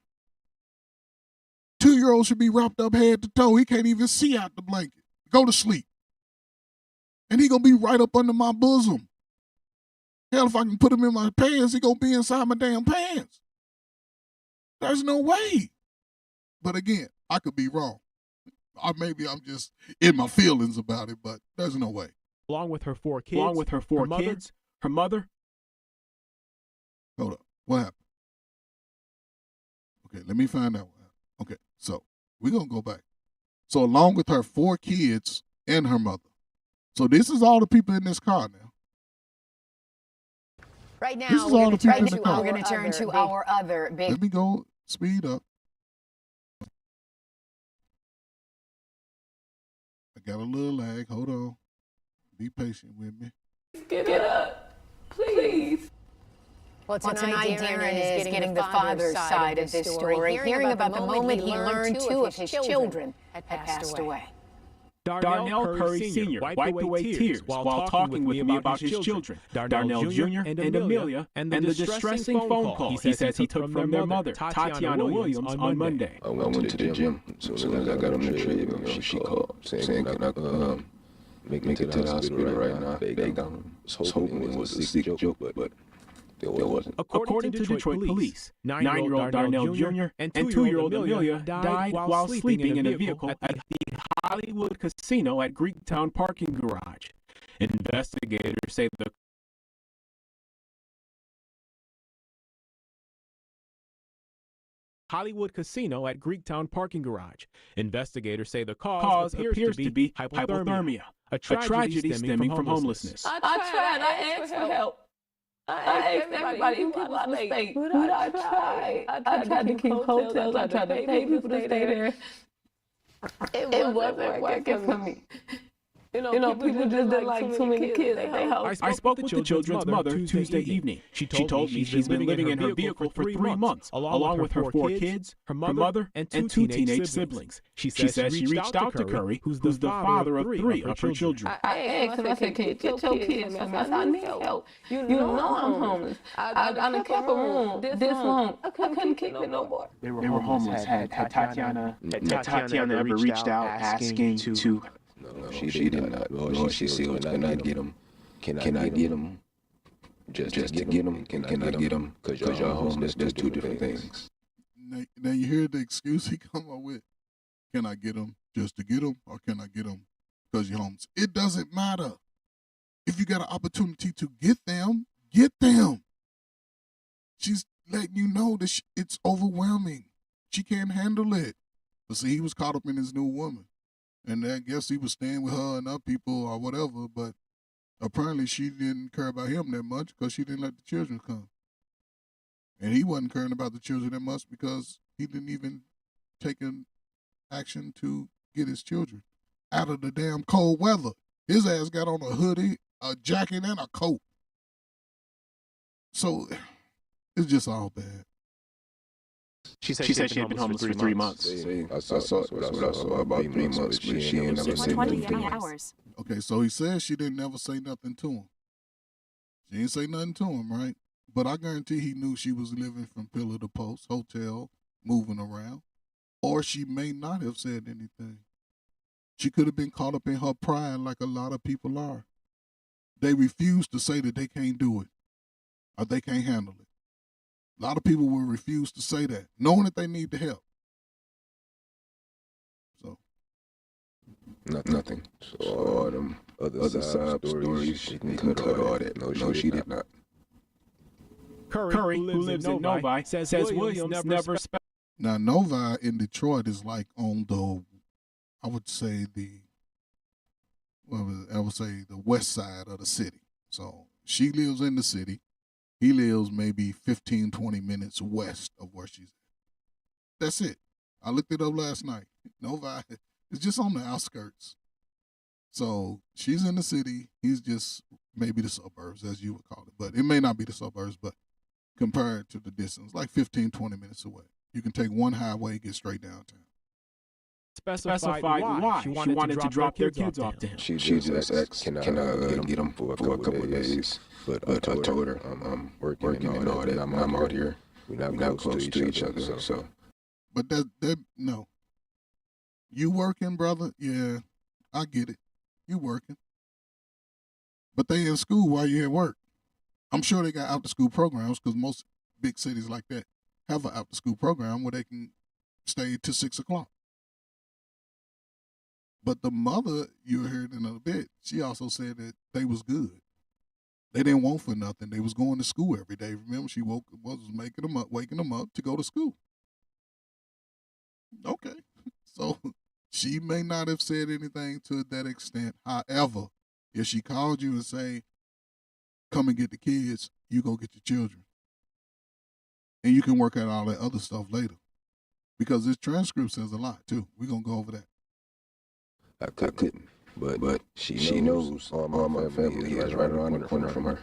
2-year-old should be wrapped up head to toe. He can't even see out the blanket. Go to sleep. And he gonna be right up under my bosom. Hell, if I can put him in my pants, he gonna be inside my damn pants. There's no way. But again, I could be wrong. Or maybe I'm just in my feelings about it, but there's no way. Along with her 4 kids, her mother. Hold up. What happened? Okay, let me find out what happened. Okay, so we're going to go back. So along with her 4 kids and her mother. So this is all the people in this car now. Right now, we're going to turn to our other big... Let me go speed up. I got a little lag. Hold on. Be patient with me. Get up, please. Well, tonight Darren is getting the father's side of this story, hearing about the moment he learned 2 of his children had passed away. Darnell Curry Sr. wiped away tears while talking with me about his children, Darnell Jr. and Amelia, and the distressing phone call he says he took from their mother, Tatiana Williams, on Monday. I went to the gym. As soon as I got on the treadmill, she called saying, can I make it to the hospital right now. They got him. Was hoping it was a sick joke, but it wasn't. According to Detroit police, 9-year-old Darnell Jr. and 2-year-old Amelia died while sleeping in a vehicle at the Hollywood Casino at Greektown parking garage. Investigators say the Hollywood Casino at Greektown parking garage. Investigators say the cause appears to be hypothermia, a tragedy stemming from homelessness. I tried. I asked for help. I asked everybody who was late. But I tried. I tried to keep hotels. I tried to pay people to stay there. It wasn't working for me. You know, people just didn't like too many kids at their house. I spoke with the children's mother Tuesday evening. She told me she's been living in her vehicle for 3 months, along with her 4 kids, her mother, and 2 teenage siblings. She says she reached out to Curry, who's the father of 3 of her children. I asked him, I said, "Get your kids from me. I need help. You know I'm homeless. I done kept a room this long. I couldn't keep it no more." They were homeless. Had Tatiana ever reached out asking to... No, she did not. All she said was, "Can I get him? Can I get him? Just to get him? Can I get him? Because y'all homeless." There's 2 different things. Now you hear the excuse he come up with. Can I get him just to get him, or can I get him because you're homeless? It doesn't matter. If you got an opportunity to get them, get them. She's letting you know that it's overwhelming. She can't handle it. But see, he was caught up in his new woman. And I guess he was staying with her and other people or whatever, but apparently she didn't care about him that much because she didn't let the children come. And he wasn't caring about the children that much because he didn't even take an action to get his children out of the damn cold weather. His ass got on a hoodie, a jacket, and a coat. So it's just all bad. She said she had been homeless for 3 months. I saw about 3 months, but she ain't never said nothing. Okay, so he says she didn't never say nothing to him. She didn't say nothing to him, right? But I guarantee he knew she was living from pillar to post, hotel, moving around. Or she may not have said anything. She could have been caught up in her pride like a lot of people are. They refuse to say that they can't do it or they can't handle it. A lot of people will refuse to say that, knowing that they need the help. So. Nothing. So all them other side stories, she can cut all that. No, she did not. Curry, who lives in Novi, says Williams never... Now, Novi in Detroit is like on the, I would say the west side of the city. So she lives in the city. He lives maybe 15, 20 minutes west of where she's at. That's it. I looked it up last night. Novi is just on the outskirts. So she's in the city. He's just maybe the suburbs, as you would call it. But it may not be the suburbs, but compared to the distance, like 15, 20 minutes away. You can take one highway, get straight downtown. Specified why she wanted to drop their kids off to him. She just asked, can I get them for a couple of days? But I told her I'm working and all that. I'm out here. We're not close to each other. So. But that no. You working, brother? Yeah, I get it. You working. But they in school while you at work. I'm sure they got after-school programs because most big cities like that have an after-school program where they can stay till 6 o'clock. But the mother, you heard in a bit, she also said that they was good. They didn't want for nothing. They was going to school every day. Remember, she was waking them up to go to school. Okay. So she may not have said anything to that extent. However, if she called you and say, come and get the kids, you go get your children. And you can work out all that other stuff later. Because this transcript says a lot, too. We're going to go over that. I couldn't. But she knows all my family is right around the corner from her.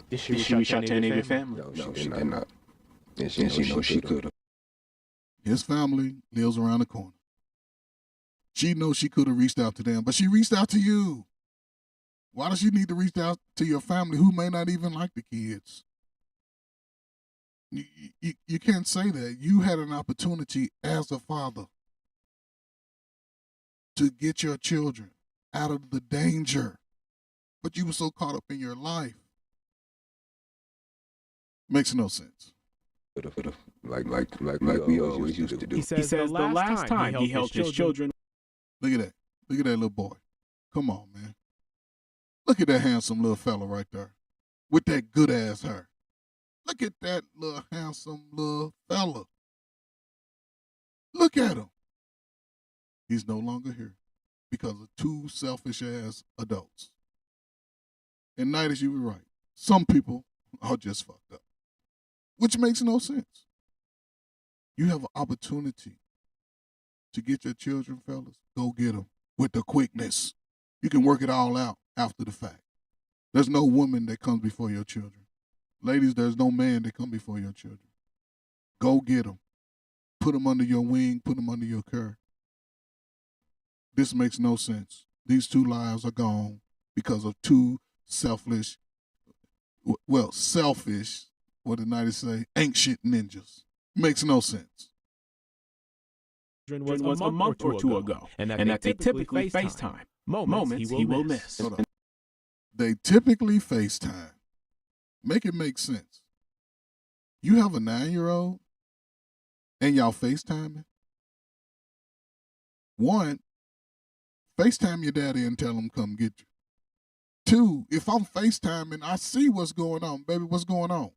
Did she reach out to any of your family? No, she did not. And she knows she could have. His family lives around the corner. She knows she could have reached out to them, but she reached out to you. Why does she need to reach out to your family who may not even like the kids? You can't say that. You had an opportunity as a father to get your children. out of the danger. But you were so caught up in your life. Makes no sense. Like we always used to do. He says the last time he helped his children. Look at that. Look at that little boy. Come on, man. Look at that handsome little fella right there with that good ass hair. Look at that little handsome little fella. Look at him. He's no longer here because of two selfish ass adults. And Nidus, you were right. Some people are just fucked up, which makes no sense. You have an opportunity to get your children, fellas. Go get them with the quickness. You can work it all out after the fact. There's no woman that comes before your children. Ladies, there's no man that comes before your children. Go get them. Put them under your wing. Put them under your care. This makes no sense. These two lives are gone because of two selfish, what did Nidus say? Ain't shit ninjas. Makes no sense. Was a month or two ago, and that they typically FaceTime. Moments he will miss. They typically FaceTime. Make it make sense. You have a 9-year-old and y'all FaceTiming? One, FaceTime your daddy and tell him come get you. Two, if I'm FaceTiming, I see what's going on. Baby, what's going on?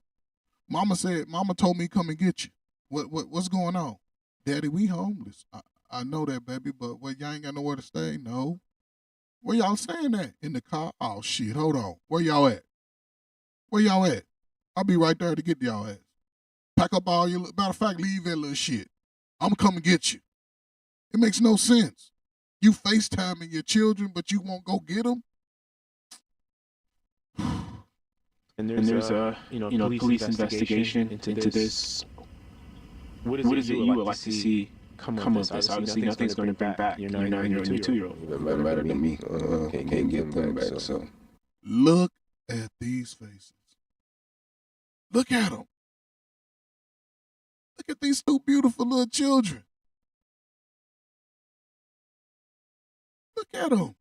Mama told me come and get you. What's going on? Daddy, we homeless. I know that, baby, but y'all ain't got nowhere to stay? No. Where y'all staying at? In the car? Oh, shit, hold on. Where y'all at? Where y'all at? I'll be right there to get y'all ass. Pack up all your, matter of fact, leave that little shit. I'm gonna come and get you. It makes no sense. You FaceTiming your children, but you won't go get them? And there's a police investigation into this. What is it you would like to see come of this? Obviously, nothing's going to bring back your 9-year-old and your 2-year-old. It doesn't matter to me. Can't get them back. So look at these faces. Look at them. Look at these two beautiful little children. Look at them.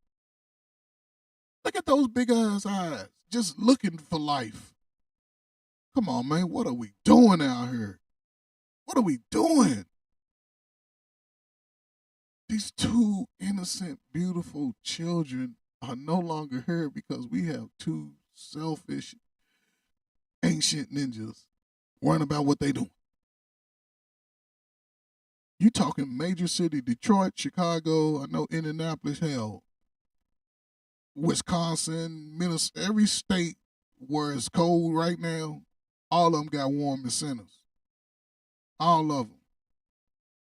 Look at those big ass eyes, just looking for life. Come on, man, what are we doing out here? What are we doing? These two innocent, beautiful children are no longer here because we have two selfish, ancient ninjas worrying about what they doing. You talking major city, Detroit, Chicago, I know Indianapolis, hell, Wisconsin, Minnesota, every state where it's cold right now, all of them got warm incentives. All of them.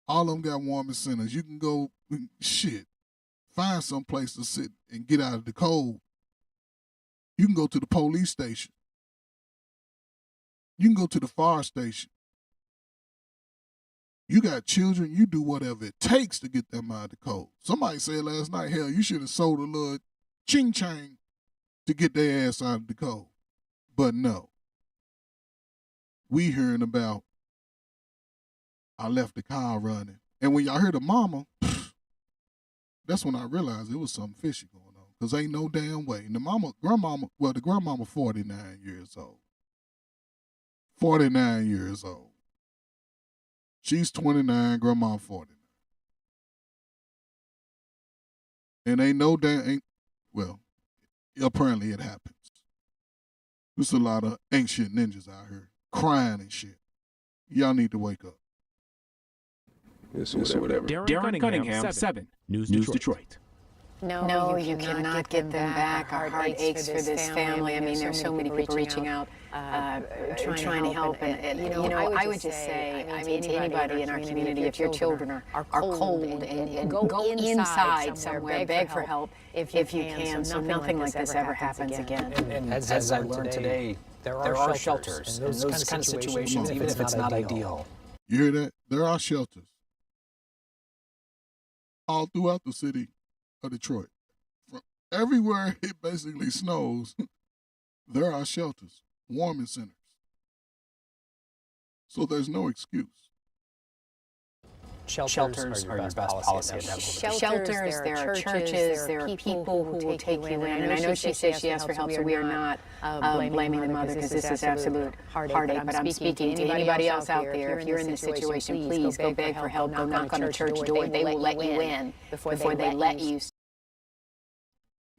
All of them got warm incentives. You can go, find some place to sit and get out of the cold. You can go to the police station. You can go to the fire station. You got children, you do whatever it takes to get them out of the cold. Somebody said last night, hell, you should have sold a little ching-chang to get their ass out of the cold. But no. We hearing about, I left the car running. And when y'all heard the mama, that's when I realized it was something fishy going on. Because ain't no damn way. And the grandmama 49 years old. 49 years old. She's 29, grandma 49. And apparently it happens. There's a lot of ancient ninjas out here crying and shit. Y'all need to wake up. It's whatever. Darren Cunningham, 7 News Detroit. No, you cannot get them back. Our heart aches for this family. I mean, there's so many people reaching out, trying to help. And I would just say, to anybody in our community, if your children are cold and go inside somewhere, beg for help if you can, so nothing like this ever happens again. And as I learned today, there are shelters in those kind of situations, even if it's not ideal. You hear that? There are shelters all throughout the city of Detroit. From everywhere it basically snows, there are shelters, warming centers. So there's no excuse. Shelters are your best policy at that moment. Shelters, there are churches, there are people who will take you in. And I know she says she asked for help, so we are not blaming the mother because this is absolute heartache. But I'm speaking to anybody else out there. If you're in this situation, please go beg for help. Go knock on a church door. They will let you in before they let you.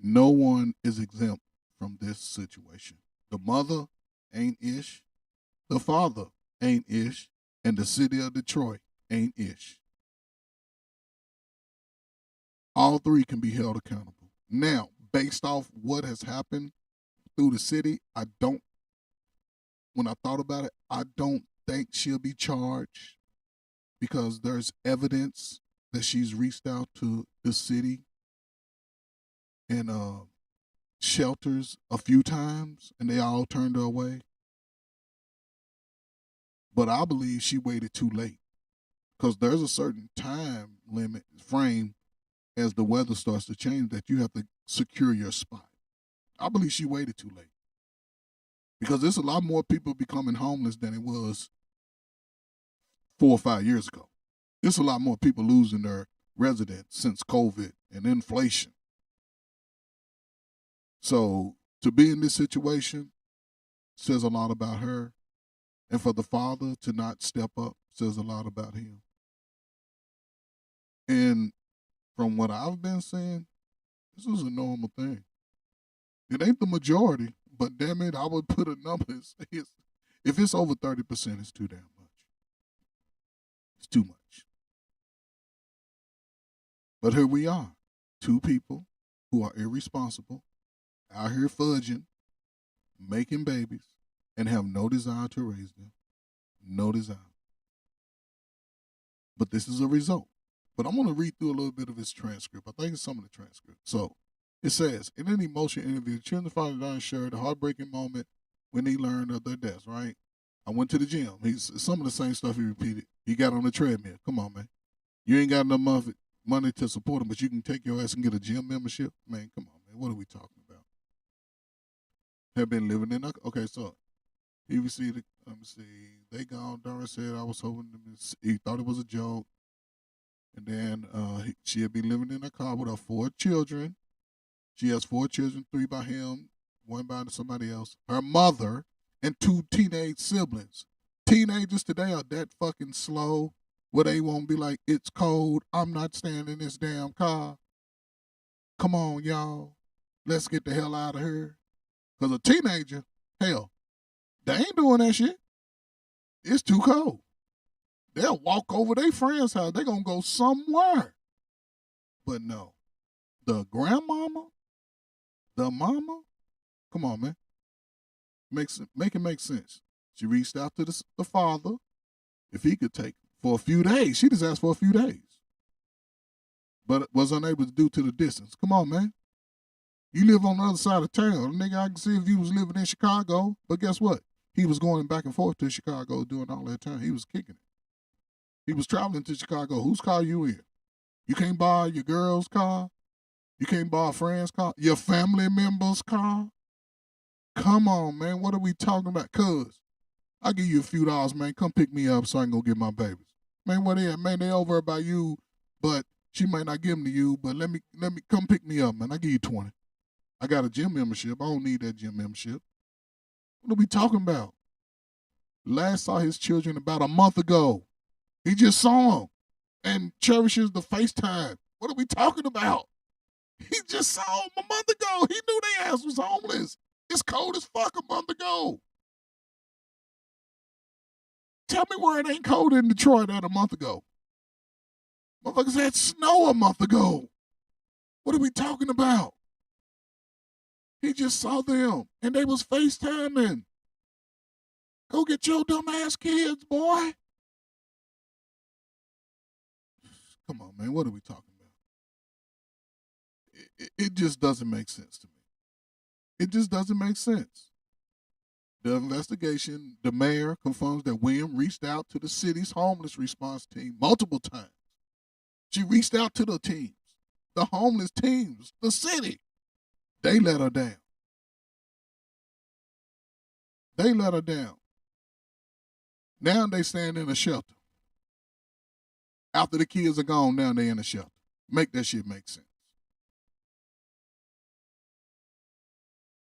No one is exempt from this situation. The mother ain't ish. The father ain't ish. And the city of Detroit ain't ish. All three can be held accountable. Now, based off what has happened through the city, when I thought about it, I don't think she'll be charged because there's evidence that she's reached out to the city and shelters a few times and they all turned her away. But I believe she waited too late because there's a certain time limit frame as the weather starts to change that you have to secure your spot. I believe she waited too late because there's a lot more people becoming homeless than it was 4 or 5 years ago. There's a lot more people losing their residence since COVID and inflation. So to be in this situation says a lot about her. And for the father to not step up says a lot about him. And from what I've been saying, this is a normal thing. It ain't the majority, but damn it, I would put a number. If it's over 30%, it's too damn much. It's too much. But here we are, two people who are irresponsible, out here fudging, making babies, and have no desire to raise them. No desire. But this is a result. But I'm going to read through a little bit of his transcript. I think it's some of the transcript. So it says, in an emotional interview, the children's father Don shared a heartbreaking moment when he learned of their deaths, right? I went to the gym. Some of the same stuff he repeated. He got on the treadmill. Come on, man. You ain't got enough money to support him, but you can take your ass and get a gym membership? Man, come on, man. What are we talking about? Have been living in okay, so he received, let me see, they gone. Dara said, I was hoping, he thought it was a joke. And then she had been living in a car with her 4 children. She has 4 children, 3 by him, 1 by somebody else. Her mother and 2 teenage siblings. Teenagers today are that fucking slow where they won't be like, it's cold, I'm not staying in this damn car. Come on, y'all. Let's get the hell out of here. Because a teenager, hell, they ain't doing that shit. It's too cold. They'll walk over their friend's house. They're going to go somewhere. But no. The grandmama, the mama, come on, man. Make it make sense. She reached out to the father if he could take for a few days. She just asked for a few days. But was unable to due to the distance. Come on, man. You live on the other side of town. Nigga, I can see if you was living in Chicago. But guess what? He was going back and forth to Chicago doing all that time. He was kicking it. He was traveling to Chicago. Whose car you in? You can't borrow your girl's car. You can't borrow a friend's car. Your family member's car. Come on, man. What are we talking about? Cuz, I'll give you a few dollars, man. Come pick me up so I can go get my babies. Man, what they at? Man, they over by you, but she might not give them to you, but let me come pick me up, man. I'll give you 20. I got a gym membership. I don't need that gym membership. What are we talking about? Last saw his children about a month ago. He just saw them and cherishes the FaceTime. What are we talking about? He just saw them a month ago. He knew their ass was homeless. It's cold as fuck a month ago. Tell me where it ain't cold in Detroit at a month ago. Motherfuckers had snow a month ago. What are we talking about? He just saw them, and they was FaceTiming. Go get your dumb ass kids, boy. Come on, man. What are we talking about? It just doesn't make sense to me. It just doesn't make sense. The investigation, the mayor confirms that William reached out to the city's homeless response team multiple times. She reached out to the teams, the homeless teams, the city. They let her down. They let her down. Now they stand in a shelter. After the kids are gone, now they're in the shelter. Make that shit make sense.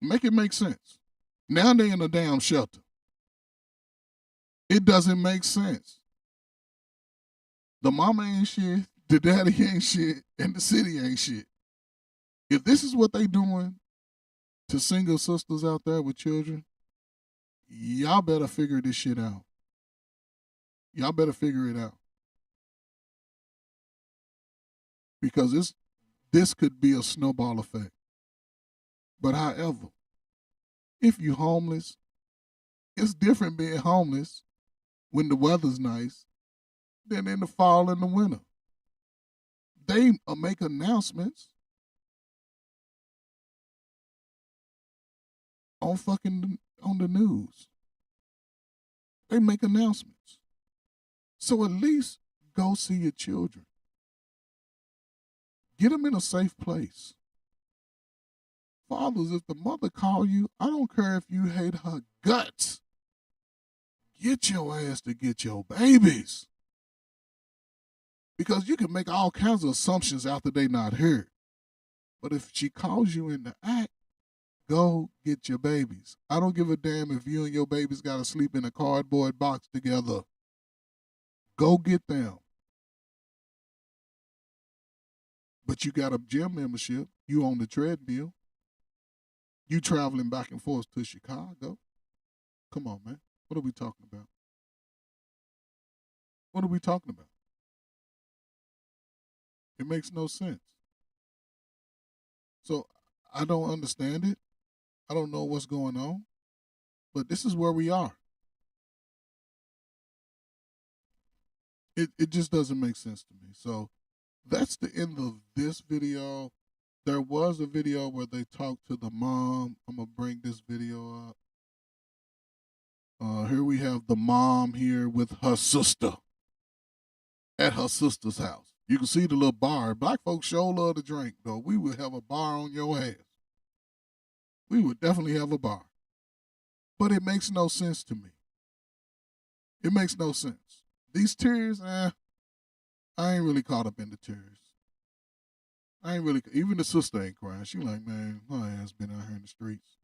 Make it make sense. Now they're in a damn shelter. It doesn't make sense. The mama ain't shit, the daddy ain't shit, and the city ain't shit. If this is what they doing to single sisters out there with children, y'all better figure this shit out. Y'all better figure it out. Because this could be a snowball effect. But however, if you're homeless, it's different being homeless when the weather's nice than in the fall and the winter. They make announcements on the news. They make announcements. So at least go see your children. Get them in a safe place. Fathers, if the mother call you, I don't care if you hate her guts. Get your ass to get your babies. Because you can make all kinds of assumptions after they not here. But if she calls you in the act, go get your babies. I don't give a damn if you and your babies got to sleep in a cardboard box together. Go get them. But you got a gym membership. You on the treadmill. You traveling back and forth to Chicago. Come on, man. What are we talking about? What are we talking about? It makes no sense. So I don't understand it. I don't know what's going on. But this is where we are. It just doesn't make sense to me. So that's the end of this video. There was a video where they talked to the mom. I'm going to bring this video up. Here we have the mom here with her sister at her sister's house. You can see the little bar. Black folks sure love to drink, though. We would have a bar on your ass. We would definitely have a bar. But it makes no sense to me. It makes no sense. These tears, I ain't really caught up in the tears. I ain't really, even the sister ain't crying. She like, man, my ass been out here in the streets.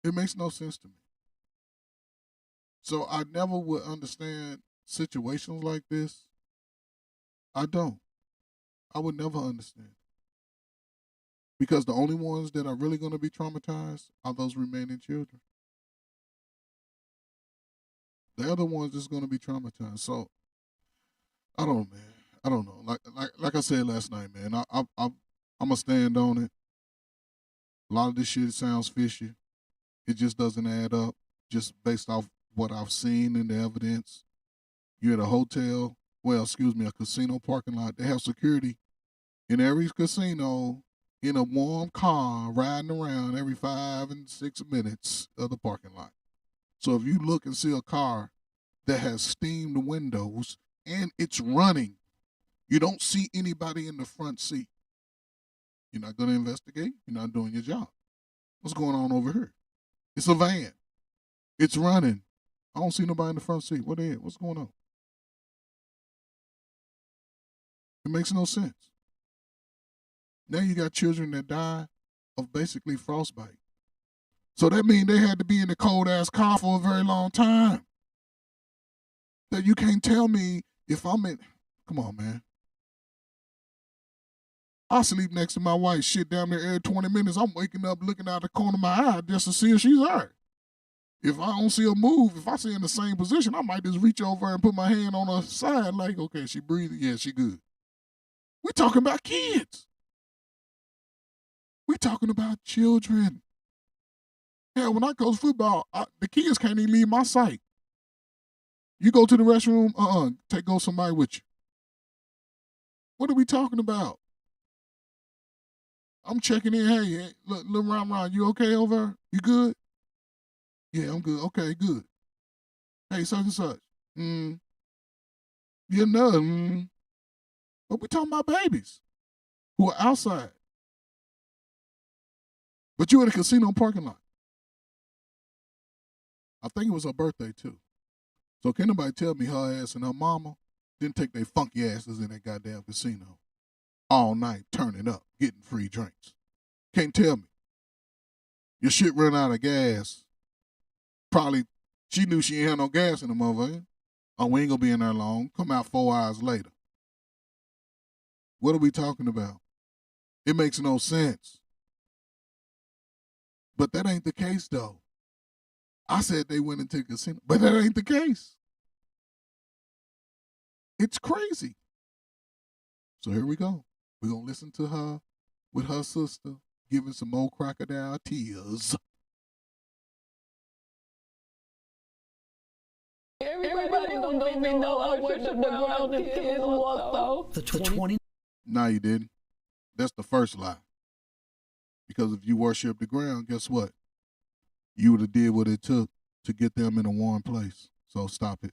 It makes no sense to me. So I never would understand situations like this. I don't. I would never understand. Because the only ones that are really going to be traumatized are those remaining children. They're the ones that's going to be traumatized. So, I don't know, man. I don't know. Like I said last night, man, I'm going to stand on it. A lot of this shit sounds fishy. It just doesn't add up just based off what I've seen in the evidence. You're at a hotel, a casino parking lot. They have security in every casino in a warm car riding around every 5 and 6 minutes of the parking lot. So if you look and see a car that has steamed windows and it's running, you don't see anybody in the front seat. You're not going to investigate. You're not doing your job. What's going on over here? It's a van. It's running. I don't see nobody in the front seat. What is it? What's going on? It makes no sense. Now you got children that die of basically frostbite. So that means they had to be in the cold-ass car for a very long time. That you can't tell me if I'm in... Come on, man. I sleep next to my wife, shit down there every 20 minutes. I'm waking up looking out the corner of my eye just to see if she's there. If I don't see her move, if I see her in the same position, I might just reach over and put my hand on her side like, okay, she breathing? Yeah, she good. We're talking about kids. We're talking about children. Hell, when I coach football, the kids can't even leave my sight. You go to the restroom, go somebody with you. What are we talking about? I'm checking in. Hey, look, Ron, you okay over there? You good? Yeah, I'm good. Okay, good. Hey, such and such. You know, but we're talking about babies who are outside. But you're in a casino parking lot. I think it was her birthday, too. So can anybody tell me her ass and her mama then take their funky asses in that goddamn casino all night, turning up, getting free drinks. Can't tell me. Your shit run out of gas. Probably she knew she ain't had no gas in the motherfucker. Oh, we ain't gonna be in there long. Come out 4 hours later. What are we talking about? It makes no sense. But that ain't the case, though. I said they went into the casino, but that ain't the case. It's crazy. So here we go. We're going to listen to her with her sister giving some more crocodile tears. Everybody don't even know I worship the ground and kids walk though. The 20. No, you didn't. That's the first lie. Because if you worship the ground, guess what? You would have did what it took to get them in a warm place. So stop it.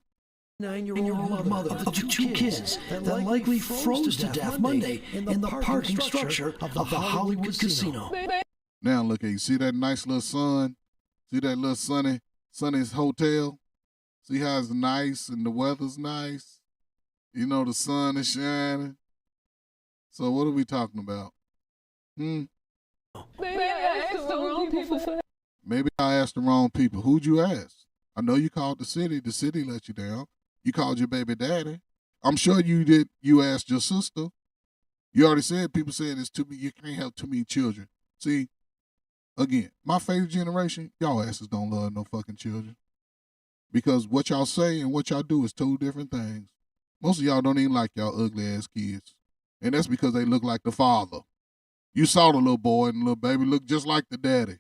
9-year-old mother of the two kids that likely froze to death Monday in the parking structure of the Hollywood Casino. Now look at you. See that nice little sun? See that little sunny's hotel? See how it's nice and the weather's nice? You know, the sun is shining. So what are we talking about? Maybe I asked the wrong people. Maybe I asked the wrong people. Who'd you ask? I know you called the city. The city let you down. You called your baby daddy. I'm sure you did. You asked your sister. You already said, people saying this to me, you can't have too many children. See, again, my favorite generation, y'all asses don't love no fucking children. Because what y'all say and what y'all do is two different things. Most of y'all don't even like y'all ugly ass kids. And that's because they look like the father. You saw the little boy and the little baby look just like the daddy.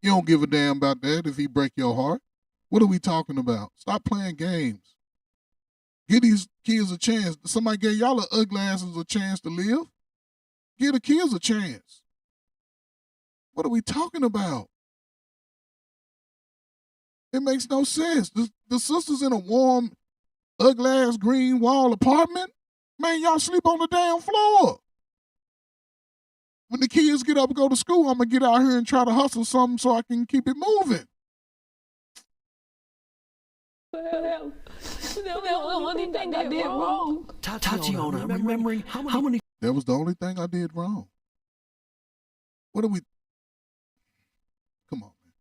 You don't give a damn about that if he break your heart. What are we talking about? Stop playing games. Give these kids a chance. Somebody gave y'all the ugly asses a chance to live. Give the kids a chance. What are we talking about? It makes no sense. The sisters in a warm, ugly ass green wall apartment, man, y'all sleep on the damn floor. When the kids get up and go to school, I'm going to get out here and try to hustle something so I can keep it moving. The only thing I did wrong. Tatiana, remembering how many... That was the only thing I did wrong. What are we... Come on, man.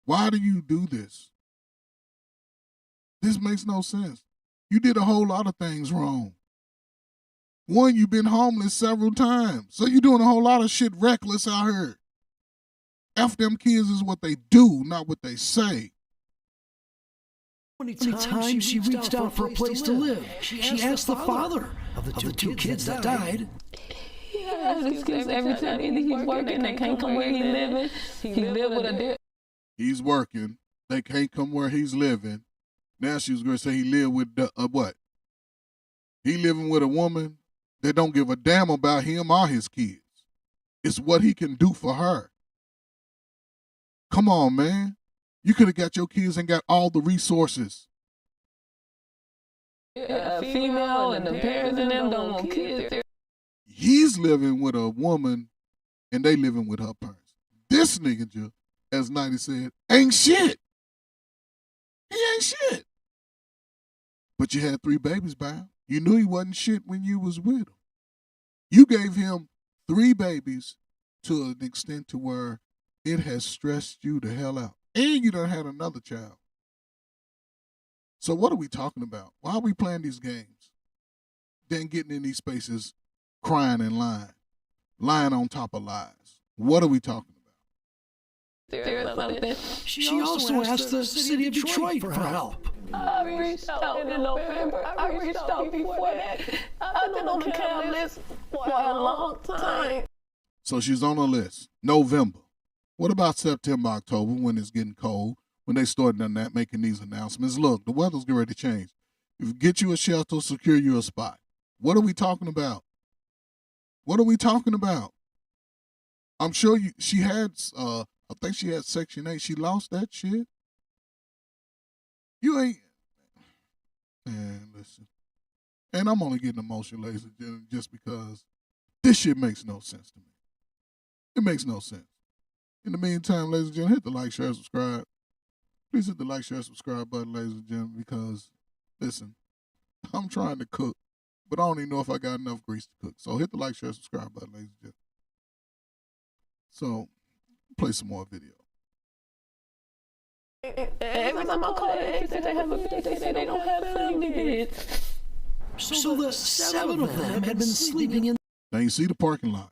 Why do you do this? This makes no sense. You did a whole lot of things wrong. One, you've been homeless several times. So you're doing a whole lot of shit reckless out here. F them kids is what they do, not what they say. How many times she reached out for a place to live? She asked the father of the two kids that died. He has excuse every time he's working, they can't come where he's living. He live with a dick. He's working. They can't come where he's living. Now she was going to say he lived with what? He living with a woman that don't give a damn about him or his kids. It's what he can do for her. Come on, man. You could have got your kids and got all the resources. Yeah, female and the parents and them don't want kids. He's living with a woman and they living with her parents. This nigga, as 90 said, ain't shit. He ain't shit. But you had 3 babies by him. You knew he wasn't shit when you was with him. You gave him 3 babies to an extent to where it has stressed you the hell out. And you done had another child. So what are we talking about? Why are we playing these games? Then getting in these spaces, crying and lying on top of lies. What are we talking about? She also asked the city of Detroit for help. I reached out in November. I reached out before that. I've been on the CAM list for a long time. So she's on the list. November. What about September, October, when it's getting cold, when they start making these announcements? Look, the weather's getting ready to change. If you get you a shelter, secure you a spot. What are we talking about? What are we talking about? I'm sure she had, I think she had Section 8. She lost that shit. You ain't, man, listen. And I'm only getting emotional, ladies and gentlemen, just because this shit makes no sense to me. It makes no sense. In the meantime, ladies and gentlemen, hit the like, share, subscribe. Please hit the like, share, subscribe button, ladies and gentlemen, because, listen, I'm trying to cook, but I don't even know if I got enough grease to cook. So hit the like, share, subscribe button, ladies and gentlemen. So play some more video. Every time I call they say they have a bed, they say they don't have family beds. So the 7 of them had been sleeping in. Now you see the parking lot.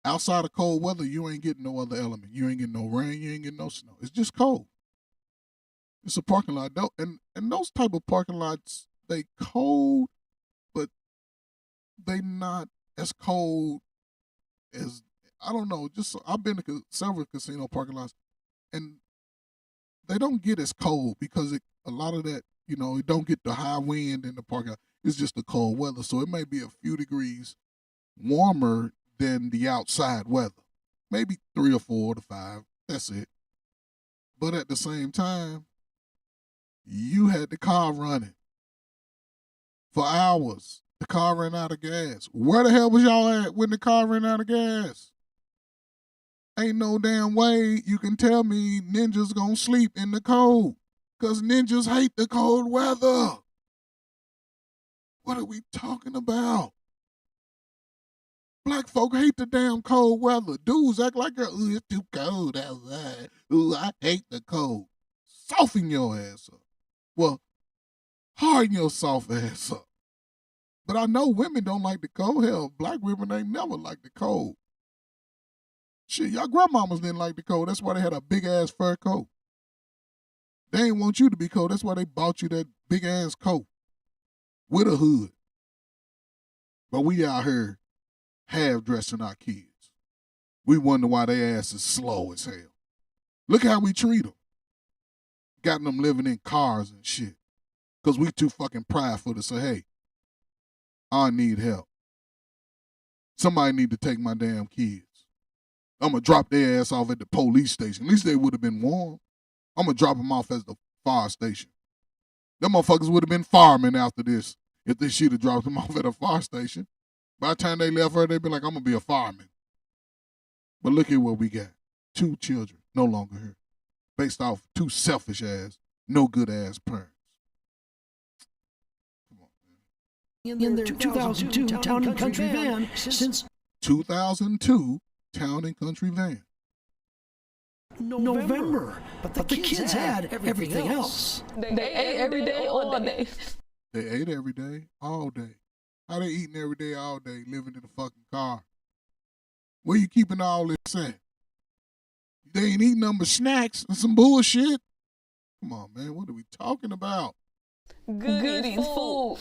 Outside of cold weather, you ain't getting no other element. You ain't getting no rain, you ain't getting no snow. It's just cold. It's a parking lot. And those type of parking lots, they cold, but they not as cold as, I don't know, just I've been to several casino parking lots, and they don't get as cold because a lot of that, you know, it don't get the high wind in the parking lot. It's just the cold weather. So it may be a few degrees warmer than the outside weather. Maybe 3 or 4 to 5. That's it. But at the same time, you had the car running for hours. The car ran out of gas. Where the hell was y'all at when the car ran out of gas? Ain't no damn way you can tell me ninjas gonna sleep in the cold, because ninjas hate the cold weather. What are we talking about? Black folk hate the damn cold weather. Dudes act like, ooh, it's too cold outside. Ooh, I hate the cold. Soften your ass up. Well, harden your soft ass up. But I know women don't like the cold. Hell, black women ain't never liked the cold. Shit, y'all grandmamas didn't like the cold. That's why they had a big-ass fur coat. They ain't want you to be cold. That's why they bought you that big-ass coat with a hood. But we out here half-dressing our kids. We wonder why their ass is slow as hell. Look how we treat them. Got them living in cars and shit. Because we too fucking prideful to say, hey, I need help. Somebody need to take my damn kids. I'm going to drop their ass off at the police station. At least they would have been warm. I'm going to drop them off at the fire station. Them motherfuckers would have been firemen after this if they should have dropped them off at a fire station. By the time they left her, they'd be like, I'm going to be a fireman. But look at what we got. 2 children, no longer here. Based off 2 selfish ass, no good ass parents. Come on, man. In their 2002 Town and Country van since 2002 Town and Country van. November. But the kids had everything else. They ate every day, all day. They ate every day, all day. How they eating every day, all day, living in a fucking car? Where you keeping all this at? They ain't eating nothing but snacks and some bullshit. Come on, man. What are we talking about? Goodies, food.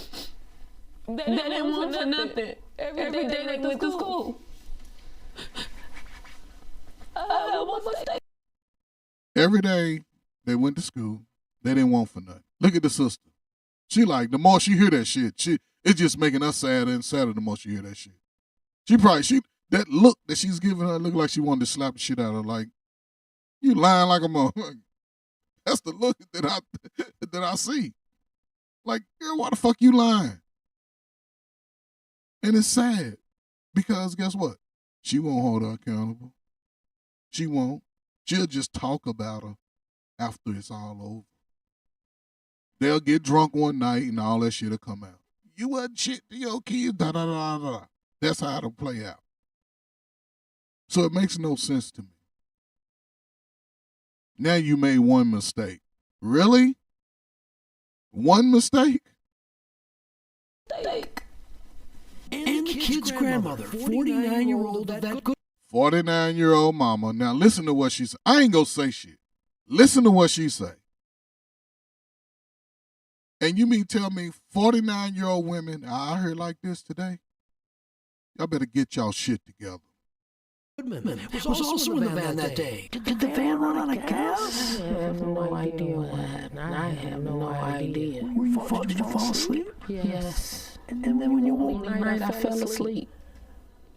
They didn't want for nothing. Every day they went to school. Every day they went to school. They didn't want for nothing. Look at the sister. She like, the more she hear that shit, it's just making us sadder and sadder the more she hear that shit. That look that she's giving her look like she wanted to slap the shit out of her. Like, you lying like a motherfucker. That's the look that I see. Like, girl, why the fuck you lying? And it's sad because guess what? She won't hold her accountable. She won't. She'll just talk about her after it's all over. They'll get drunk one night and all that shit'll come out. You wasn't shit to your kids, da-da-da-da. That's how it'll play out. So it makes no sense to me. Now you made one mistake. Really? One mistake? And the kid's grandmother, 49-year-old of that good 49-year-old mama. Now listen to what she said. I ain't gonna say shit. Listen to what she say. And you mean tell me 49-year-old women are out here like this today? Y'all better get y'all shit together. Goodman was also in the van that day. Did the van run out of gas? I have no idea what happened. I have no idea. Did you fall asleep? Yes. And then when you woke One night I fell asleep.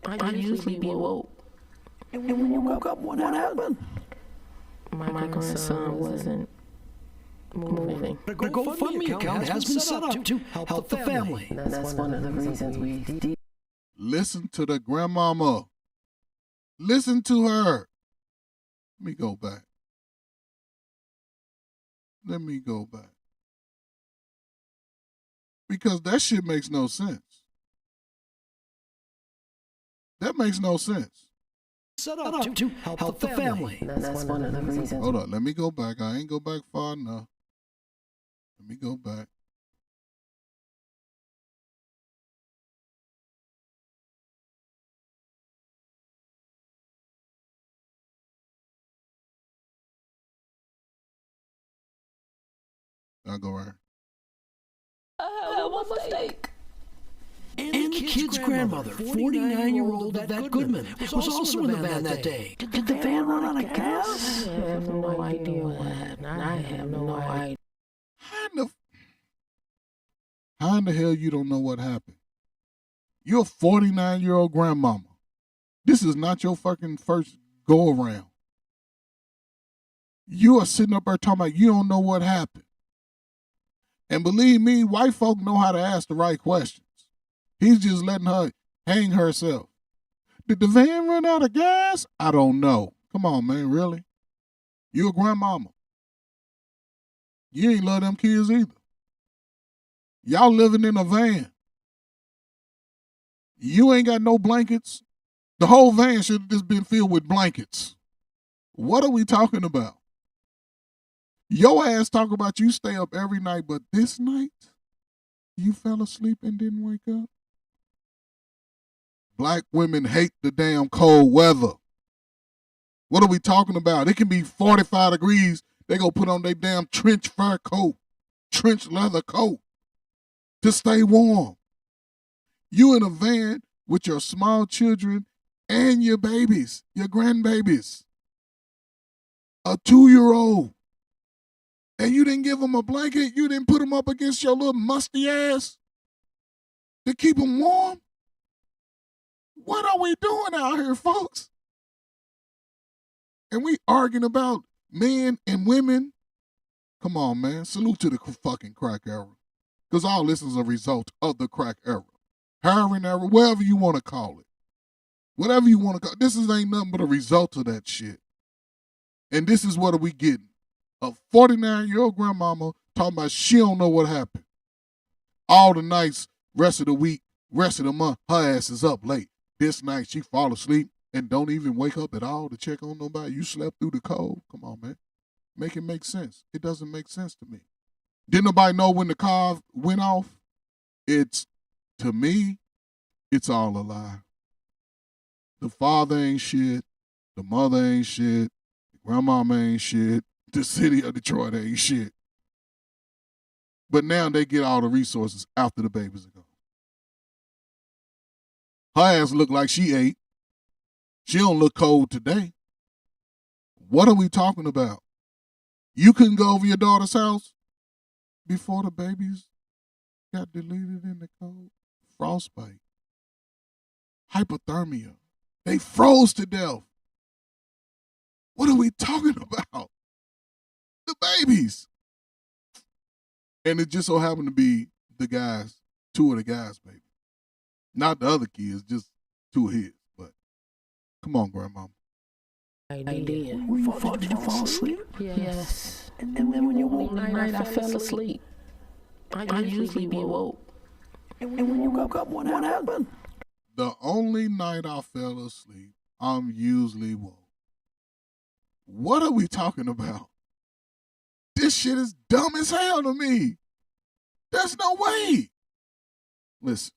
I usually be woke. And when you woke up, what happened? My grandson wasn't moving. The GoFundMe account has been set up to help the family. That's one of the reasons we did. Listen to the grandmama. Listen to her. Let me go back. Because that shit makes no sense. That makes no sense. Set up to help the family. That's one of the reasons. Hold on, let me go back. I ain't go back far enough. Let me go back. I'll go right here. I have a mistake. And the kid's grandmother, 49-year-old Yvette Goodman, was also in the van that day. Did the van run out of gas? I have no idea what happened. I have no idea. How in the hell you don't know what happened? You're a 49-year-old grandmama. This is not your fucking first go-around. You are sitting up there talking about you don't know what happened. And believe me, white folk know how to ask the right questions. He's just letting her hang herself. Did the van run out of gas? I don't know. Come on, man, really? You a grandmama. You ain't love them kids either. Y'all living in a van. You ain't got no blankets. The whole van should have just been filled with blankets. What are we talking about? Your ass talk about you stay up every night, but this night, you fell asleep and didn't wake up? Black women hate the damn cold weather. What are we talking about? It can be 45 degrees. They go put on their damn trench fur coat, trench leather coat to stay warm. You in a van with your small children and your babies, your grandbabies. A 2-year-old. And you didn't give them a blanket? You didn't put them up against your little musty ass to keep them warm? What are we doing out here, folks? And we arguing about men and women? Come on, man. Salute to the fucking crack era. Because all this is a result of the crack era. Heroin era, whatever you want to call it. Whatever you want to call it. This ain't nothing but a result of that shit. And this is what are we getting? A 49-year-old grandmama talking about she don't know what happened. All the nights, rest of the week, rest of the month, her ass is up late. This night she fall asleep and don't even wake up at all to check on nobody. You slept through the cold. Come on, man. Make it make sense. It doesn't make sense to me. Didn't nobody know when the car went off? To me, it's all a lie. The father ain't shit. The mother ain't shit. The grandmama ain't shit. The city of Detroit ain't shit. But now they get all the resources after the babies are gone. Her ass look like she ate. She don't look cold today. What are we talking about? You couldn't go over your daughter's house before the babies got deleted in the cold? Frostbite. Hypothermia. They froze to death. What are we talking about? The babies. And it just so happened to be the guys, 2 of the guys, baby. Not the other kids, just 2 of his. But come on, grandmama. I did. Did you fall asleep? Yes. And then when you woke up, I fell asleep. I usually be woke. And when you woke up, what happened? The only night I fell asleep, I'm usually woke. What are we talking about? This shit is dumb as hell to me. There's no way. Listen,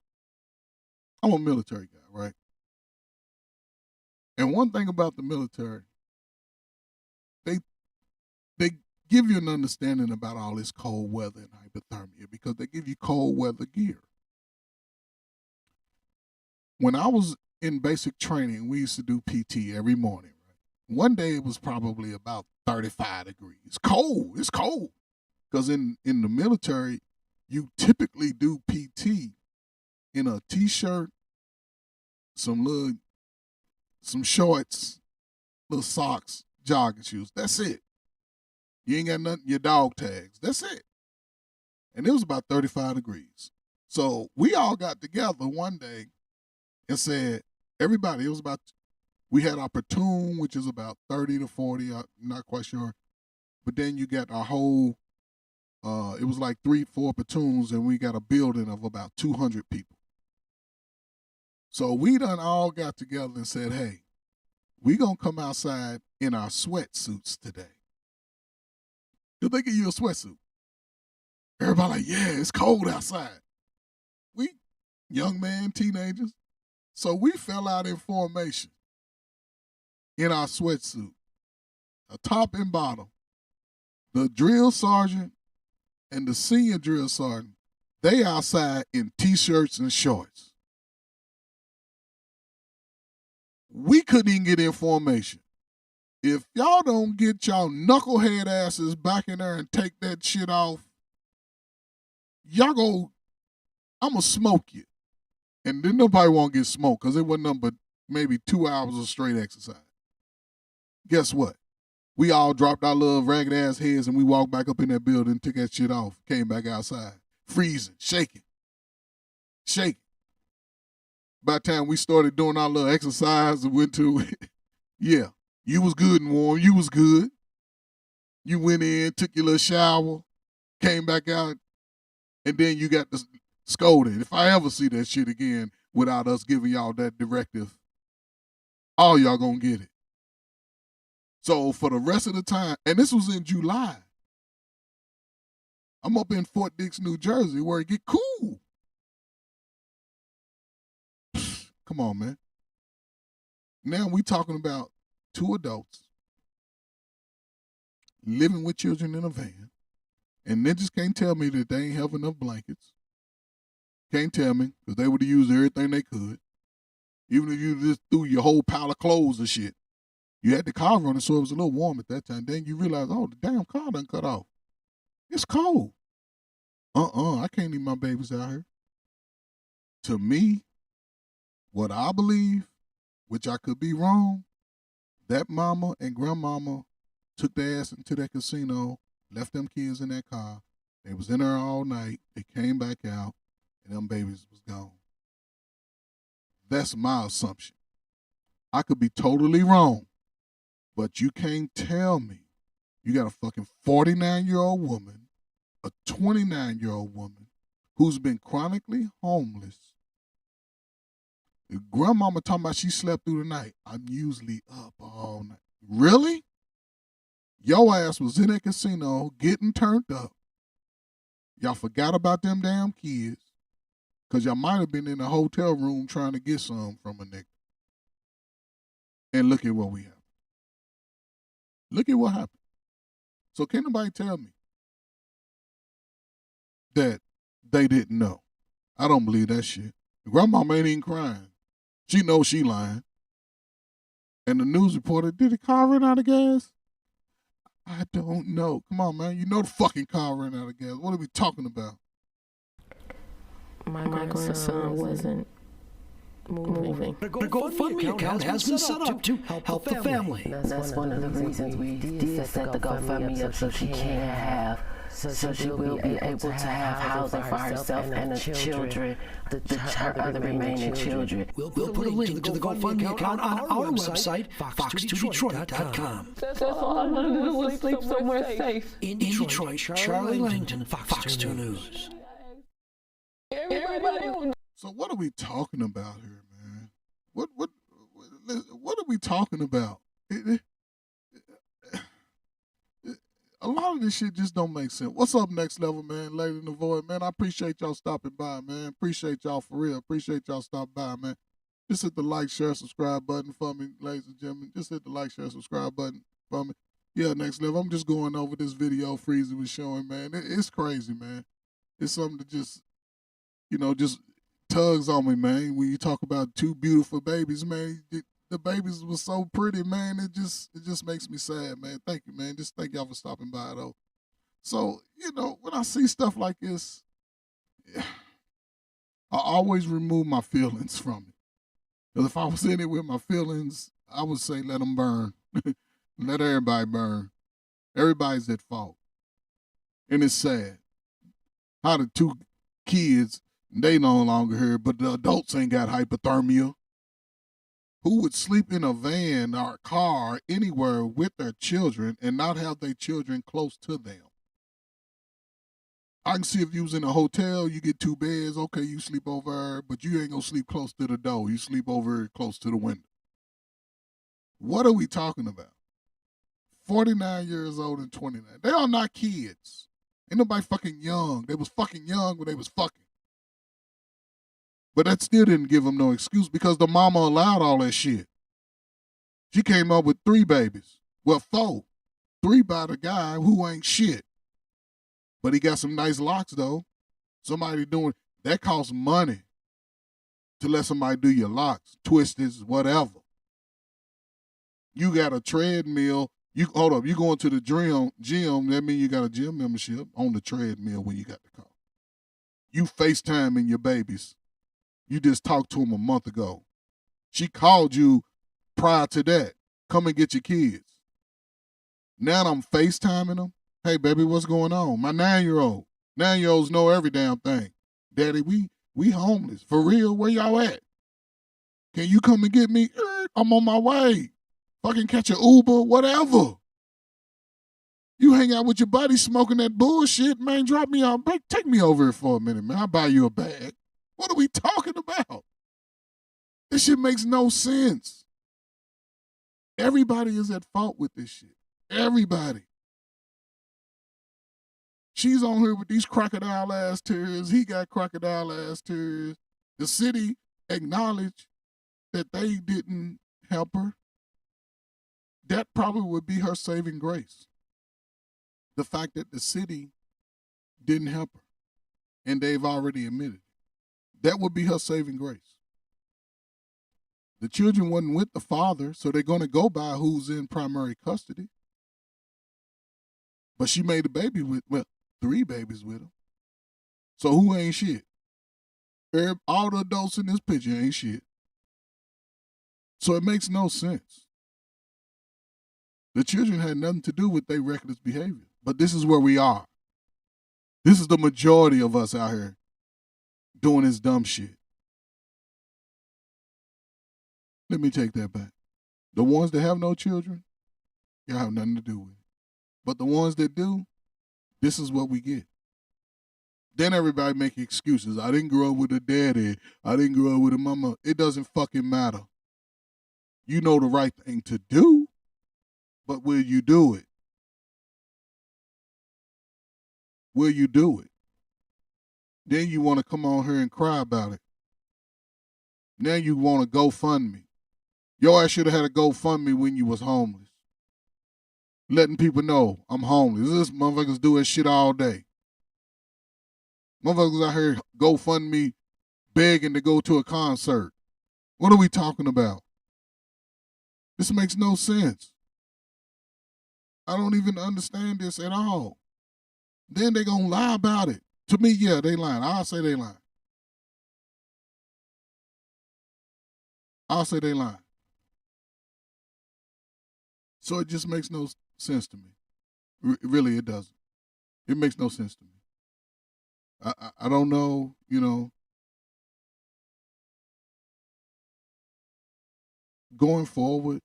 I'm a military guy, right? And one thing about the military, they give you an understanding about all this cold weather and hypothermia because they give you cold weather gear. When I was in basic training, we used to do PT every morning. Right? One day it was probably about 35 degrees. Cold. It's cold. Because in the military, you typically do PT in a T-shirt, some shorts, little socks, jogging shoes. That's it. You ain't got nothing, your dog tags. That's it. And it was about 35 degrees. So we all got together one day and said, everybody, we had our platoon, which is about 30 to 40, I'm not quite sure. But then you got our whole It was like 3-4 platoons, and we got a building of about 200 people. So we done all got together and said, hey, we gonna come outside in our sweatsuits today. Did they give you a sweatsuit? Everybody like, yeah, it's cold outside. We young man, teenagers. So we fell out in formation in our sweatsuit, a top and bottom. The drill sergeant and the senior drill sergeant, they outside in T-shirts and shorts. We couldn't even get in formation. If y'all don't get y'all knucklehead asses back in there and take that shit off, I'm going to smoke you. And then nobody won't get smoked because it wasn't nothing but maybe 2 hours of straight exercise. Guess what? We all dropped our little ragged ass heads and we walked back up in that building, took that shit off, came back outside, freezing, shaking. By the time we started doing our little exercise and went to, yeah, you was good and warm, you was good. You went in, took your little shower, came back out, and then you got scolded. If I ever see that shit again without us giving y'all that directive, all y'all gonna get it. So for the rest of the time, and this was in July, I'm up in Fort Dix, New Jersey, where it get cool. Come on, man. Now we talking about 2 adults living with children in a van, and niggas can't tell me that they ain't have enough blankets. Can't tell me, because they would have used everything they could. Even if you just threw your whole pile of clothes and shit. You had the car running, so it was a little warm at that time. Then you realize, oh, the damn car done cut off. It's cold. I can't leave my babies out here. To me, what I believe, which I could be wrong, that mama and grandmama took their ass into that casino, left them kids in that car. They was in there all night. They came back out, and them babies was gone. That's my assumption. I could be totally wrong, but you can't tell me you got a fucking 49-year-old woman, a 29-year-old woman who's been chronically homeless. The grandmama talking about she slept through the night. I'm usually up all night. Really? Your ass was in that casino getting turned up. Y'all forgot about them damn kids because y'all might have been in a hotel room trying to get some from a nigga. And look at what we have. Look at what happened. So can nobody tell me that they didn't know? I don't believe that shit. The grandmama ain't even crying. She knows she lying. And the news reporter, did the car run out of gas? I don't know. Come on, man. You know the fucking car ran out of gas. What are we talking about? My grandson wasn't moving. The GoFundMe account has been set up to help the family. That's one of the reasons we did set the GoFundMe up so she can have, so she will be able to have housing for herself and the children, her other remaining children. We'll put a link to the GoFundMe account on our website, fox2detroit.com. That's all I want to do is sleep somewhere safe. In Detroit, Charlie Langton, Fox 2 News. Everybody. So what are we talking about here, man? What are we talking about? A lot of this shit just don't make sense. What's up, Next Level, man? Lady in the Void, man. I appreciate y'all stopping by, man. Appreciate y'all for real. Appreciate y'all stopping by, man. Just hit the like, share, subscribe button for me, ladies and gentlemen. Just hit the like, share, subscribe button for me. Yeah, Next Level. I'm just going over this video Freezy was showing, man. It's crazy, man. It's something that just, just tugs on me, man. When you talk about 2 beautiful babies, man, the babies were so pretty, man. It just makes me sad, man. Thank you, man. Just thank y'all for stopping by, though. So, when I see stuff like this, I always remove my feelings from it. Because if I was in it with my feelings, I would say let them burn. Let everybody burn. Everybody's at fault. And it's sad. How the 2 kids, they no longer here, but the adults ain't got hypothermia. Who would sleep in a van or a car anywhere with their children and not have their children close to them? I can see if you was in a hotel, you get 2 beds, okay, you sleep over her, but you ain't gonna sleep close to the door. You sleep over close to the window. What are we talking about? 49 years old and 29. They are not kids. Ain't nobody fucking young. They was fucking young when they was fucking. But that still didn't give them no excuse because the mama allowed all that shit. She came up with 3 babies. Well, 4. 3 by the guy who ain't shit. But he got some nice locks, though. Somebody doing, that costs money to let somebody do your locks, twisters, whatever. You got a treadmill. Hold up, you going to the gym, that means you got a gym membership on the treadmill when you got the car. You FaceTiming your babies. You just talked to them a month ago. She called you prior to that. Come and get your kids. Now I'm FaceTiming them. Hey, baby, what's going on? My 9-year-old. 9-year-olds know every damn thing. Daddy, we homeless. For real, where y'all at? Can you come and get me? I'm on my way. Fucking catch an Uber, whatever. You hang out with your buddy smoking that bullshit, man, drop me off. Take me over here for a minute, man. I'll buy you a bag. What are we talking about? This shit makes no sense. Everybody is at fault with this shit. Everybody. She's on here with these crocodile ass tears. He got crocodile ass tears. The city acknowledged that they didn't help her. That probably would be her saving grace. The fact that the city didn't help her. And they've already admitted it. That would be her saving grace. The children wasn't with the father, so they're going to go by who's in primary custody. But she made a baby with, 3 babies with him. So who ain't shit? All the adults in this picture ain't shit. So it makes no sense. The children had nothing to do with their reckless behavior. But this is where we are. This is the majority of us out here doing this dumb shit. Let me take that back. The ones that have no children, y'all have nothing to do with it. But the ones that do, this is what we get. Then everybody make excuses. I didn't grow up with a daddy. I didn't grow up with a mama. It doesn't fucking matter. You know the right thing to do, but will you do it? Will you do it? Then you want to come on here and cry about it. Now you want to GoFundMe. Your ass should have had a GoFundMe when you was homeless. Letting people know I'm homeless. This motherfuckers do that shit all day. Motherfuckers out here GoFundMe begging to go to a concert. What are we talking about? This makes no sense. I don't even understand this at all. Then they gonna lie about it. To me, yeah, they lying. I'll say they lying. I'll say they lying. So it just makes no sense to me. Really, it doesn't. It makes no sense to me. I don't know, going forward,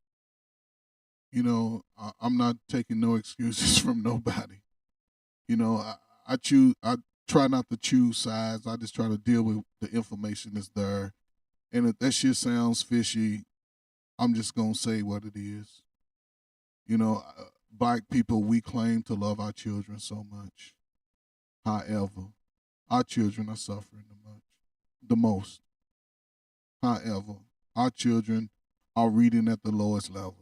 I'm not taking no excuses from nobody. I try not to choose sides. I just try to deal with the information that's there. And if that shit sounds fishy, I'm just going to say what it is. Black people, we claim to love our children so much. However, our children are suffering the most. However, our children are reading at the lowest levels.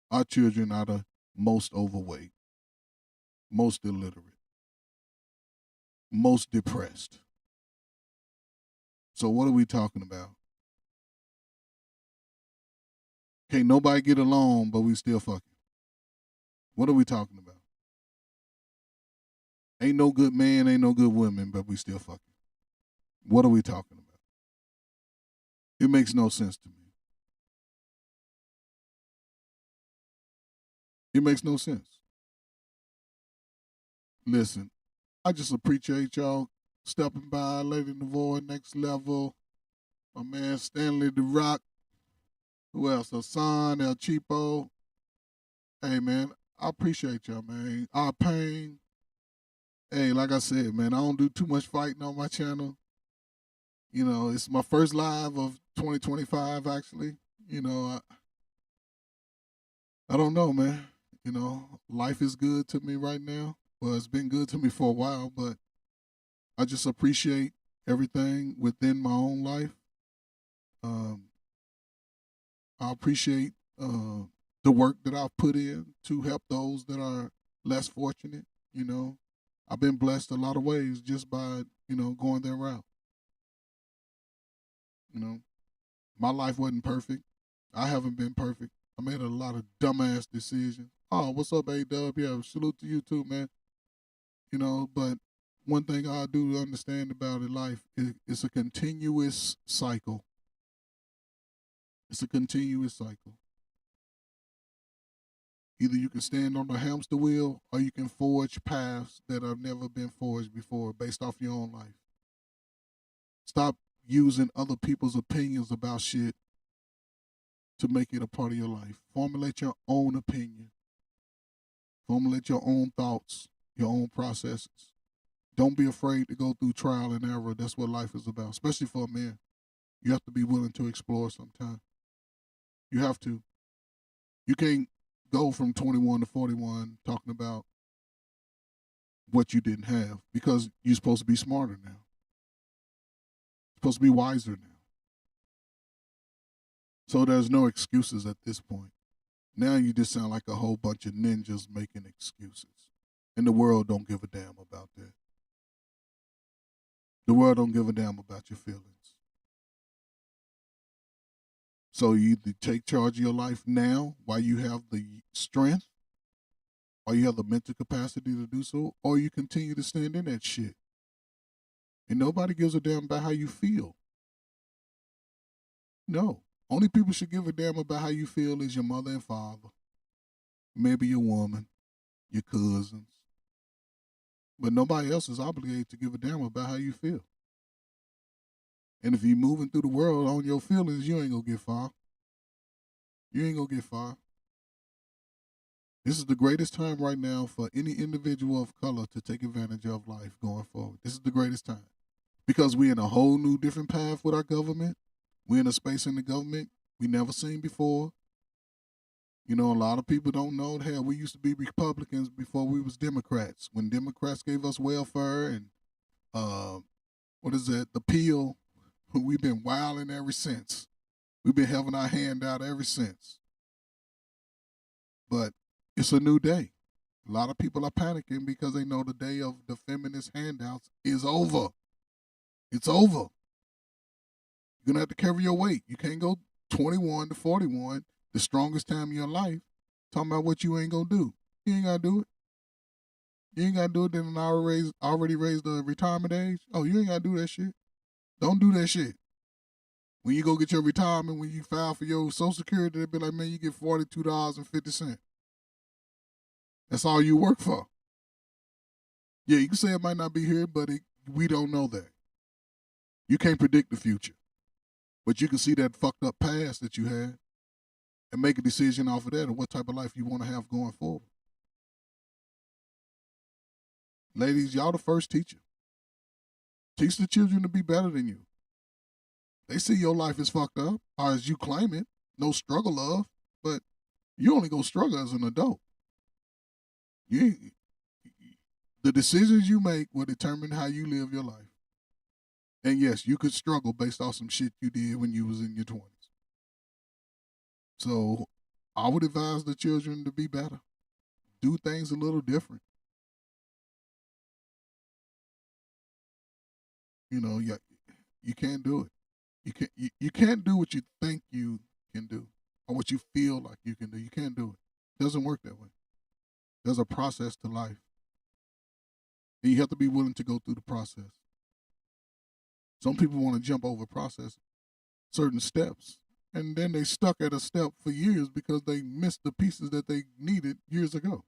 Our children are the most overweight, most illiterate, most depressed. So what are we talking about? Can't nobody get along, but we still fucking. What are we talking about? Ain't no good man, ain't no good woman, but we still fucking. What are we talking about? It makes no sense to me. It makes no sense. Listen, I just appreciate y'all stepping by. Lady in the Void, Next Level. My man Stanley the Rock. Who else? Hassan, El Cheapo. Hey, man, I appreciate y'all, man. Our Pain. Hey, like I said, man, I don't do too much fighting on my channel. You know, it's my first live of 2025, actually. You know, I don't know, man. You know, life is good to me right now. Well, it's been good to me for a while, but I just appreciate everything within my own life. I appreciate the work that I've put in to help those that are less fortunate. You know, I've been blessed a lot of ways just by, you know, going that route. You know, my life wasn't perfect. I haven't been perfect. I made a lot of dumbass decisions. Oh, what's up, A-Dub? Yeah, salute to you too, man. You know, but one thing I do understand about it, life, it's a continuous cycle. It's a continuous cycle. Either you can stand on the hamster wheel or you can forge paths that have never been forged before based off your own life. Stop using other people's opinions about shit to make it a part of your life. Formulate your own opinion. Formulate your own thoughts, your own processes. Don't be afraid to go through trial and error. That's what life is about, especially for a man. You have to be willing to explore sometimes. You have to. You can't go from 21 to 41 talking about what you didn't have because you're supposed to be smarter now. You're supposed to be wiser now. So there's no excuses at this point. Now you just sound like a whole bunch of ninjas making excuses. And the world don't give a damn about that. The world don't give a damn about your feelings. So you either take charge of your life now while you have the strength, or you have the mental capacity to do so, or you continue to stand in that shit. And nobody gives a damn about how you feel. No. Only people should give a damn about how you feel is your mother and father, maybe your woman, your cousins. But nobody else is obligated to give a damn about how you feel. And if you're moving through the world on your feelings, you ain't gonna get far. You ain't gonna get far. This is the greatest time right now for any individual of color to take advantage of life going forward. This is the greatest time. Because we're in a whole new different path with our government. We're in a space in the government we never seen before. You know, a lot of people don't know, hell, we used to be Republicans before we was Democrats. When Democrats gave us welfare and, the PEAL, we've been wilding ever since. We've been having our hand out ever since. But it's a new day. A lot of people are panicking because they know the day of the feminist handouts is over. It's over. You're going to have to carry your weight. You can't go 21 to 41, the strongest time in your life, talking about what you ain't going to do. You ain't got to do it. You ain't got to do it, then already raised the retirement age. Oh, you ain't got to do that shit. Don't do that shit. When you go get your retirement, when you file for your Social Security, they'll be like, man, you get $42.50. That's all you work for. Yeah, you can say it might not be here, but we don't know that. You can't predict the future. But you can see that fucked up past that you had and make a decision off of that of what type of life you want to have going forward. Ladies, y'all the first teacher. Teach the children to be better than you. They see your life is fucked up, or as you claim it, no struggle of, but you only go struggle as an adult. The decisions you make will determine how you live your life. And yes, you could struggle based off some shit you did when you was in your 20s. So I would advise the children to be better. Do things a little different. You know, you can't do it. You can't do what you think you can do or what you feel like you can do. You can't do it. It doesn't work that way. There's a process to life. And you have to be willing to go through the process. Some people want to jump over process, certain steps, and then they stuck at a step for years because they missed the pieces that they needed years ago.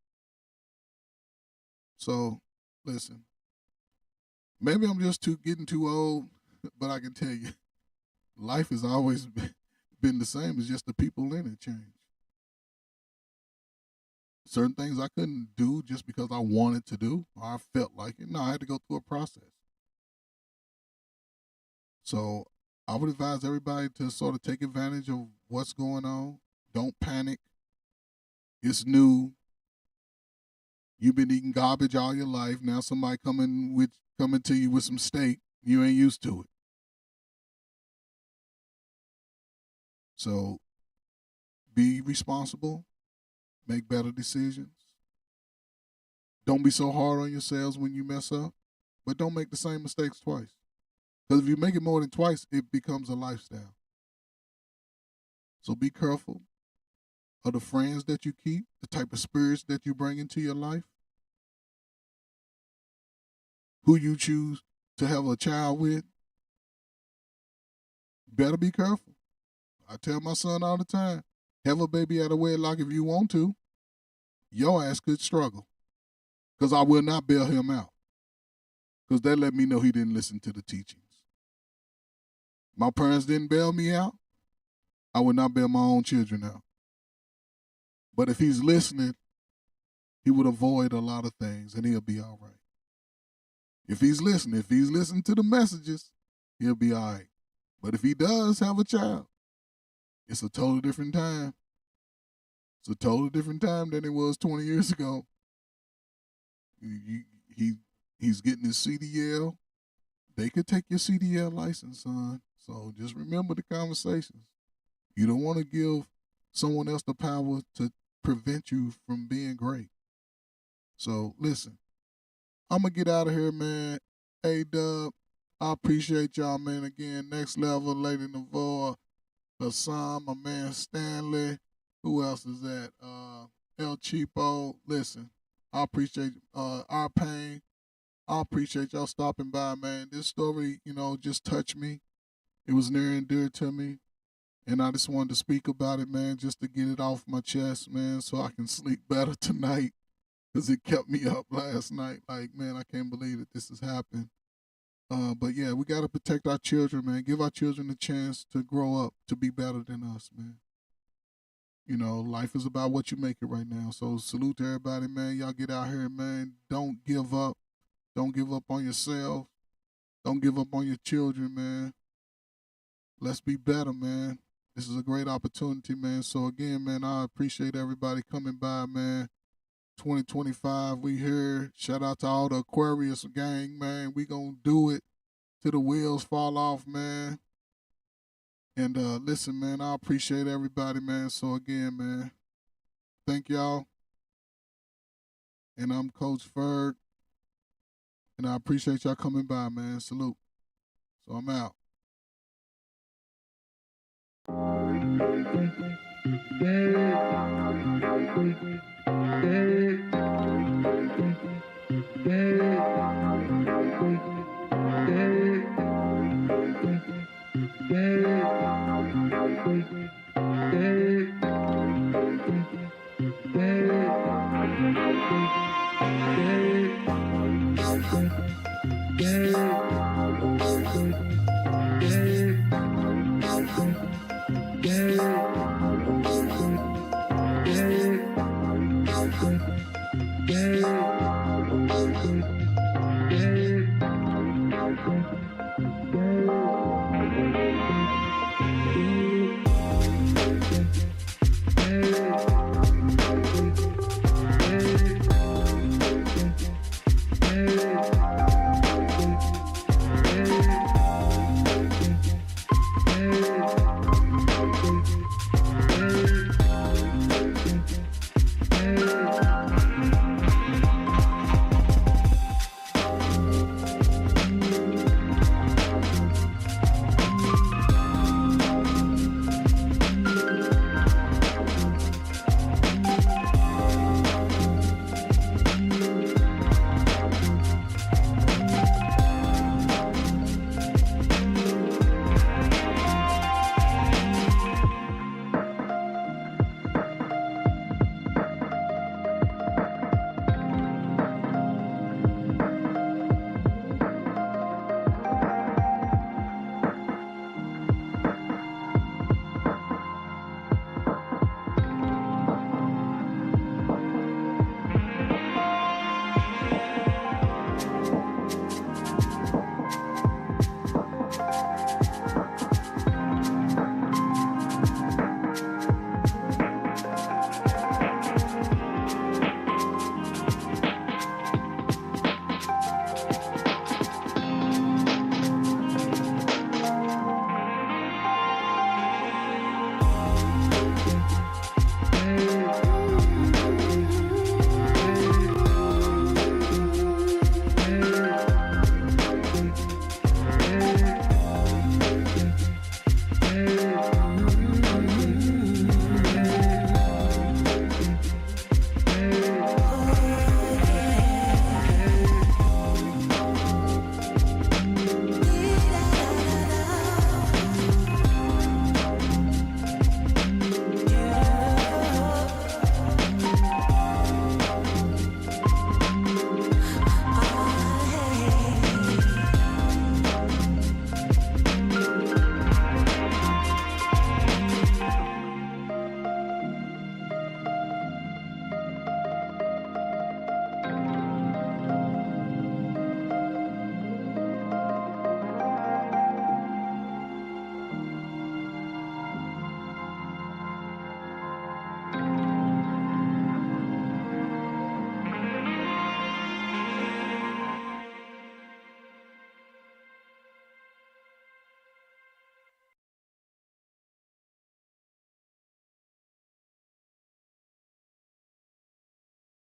So, listen, maybe I'm just getting too old, but I can tell you, life has always been the same. It's just the people in it change. certain things I couldn't do just because I wanted to do or I felt like it. No, I had to go through a process. So I would advise everybody to sort of take advantage of what's going on. Don't panic. It's new. You've been eating garbage all your life. Now somebody coming to you with some steak. You ain't used to it. So be responsible. Make better decisions. Don't be so hard on yourselves when you mess up, but don't make the same mistakes twice. Because if you make it more than twice, it becomes a lifestyle. So be careful of the friends that you keep, the type of spirits that you bring into your life, who you choose to have a child with. Better be careful. I tell my son all the time, have a baby at a wedlock if you want to. Your ass could struggle. Because I will not bail him out. Because that let me know he didn't listen to the teachings. My parents didn't bail me out. I would not bail my own children out. But if he's listening, he would avoid a lot of things and he'll be all right. If he's listening to the messages, he'll be all right. But if he does have a child, it's a totally different time. It's a totally different time than it was 20 years ago. He's getting his CDL. They could take your CDL license, son. So just remember the conversations. You don't want to give someone else the power to prevent you from being great. So listen, I'm going to get out of here, man. Hey, Dub, I appreciate y'all, man. Again, Next Level, Lady Navarre, Hassan, my man Stanley. Who else is that? El Cheapo. Listen, I appreciate our pain. I appreciate y'all stopping by, man. This story, just touched me. It was near and dear to me. And I just wanted to speak about it, man, just to get it off my chest, man, so I can sleep better tonight. Because it kept me up last night. Like, man, I can't believe that this has happened. But yeah, we got to protect our children, man. Give our children a chance to grow up to be better than us, man. Life is about what you make it right now. So salute to everybody, man. Y'all get out here, man. Don't give up. Don't give up on yourself. Don't give up on your children, man. Let's be better, man. This is a great opportunity, man. So again, man, I appreciate everybody coming by, man. 2025, we here. Shout out to all the Aquarius gang, man. We gonna do it till the wheels fall off, man. And listen, man, I appreciate everybody, man. So again, man, thank y'all. And I'm Coach Ferg. And I appreciate y'all coming by, man. Salute. So I'm out. Yeah.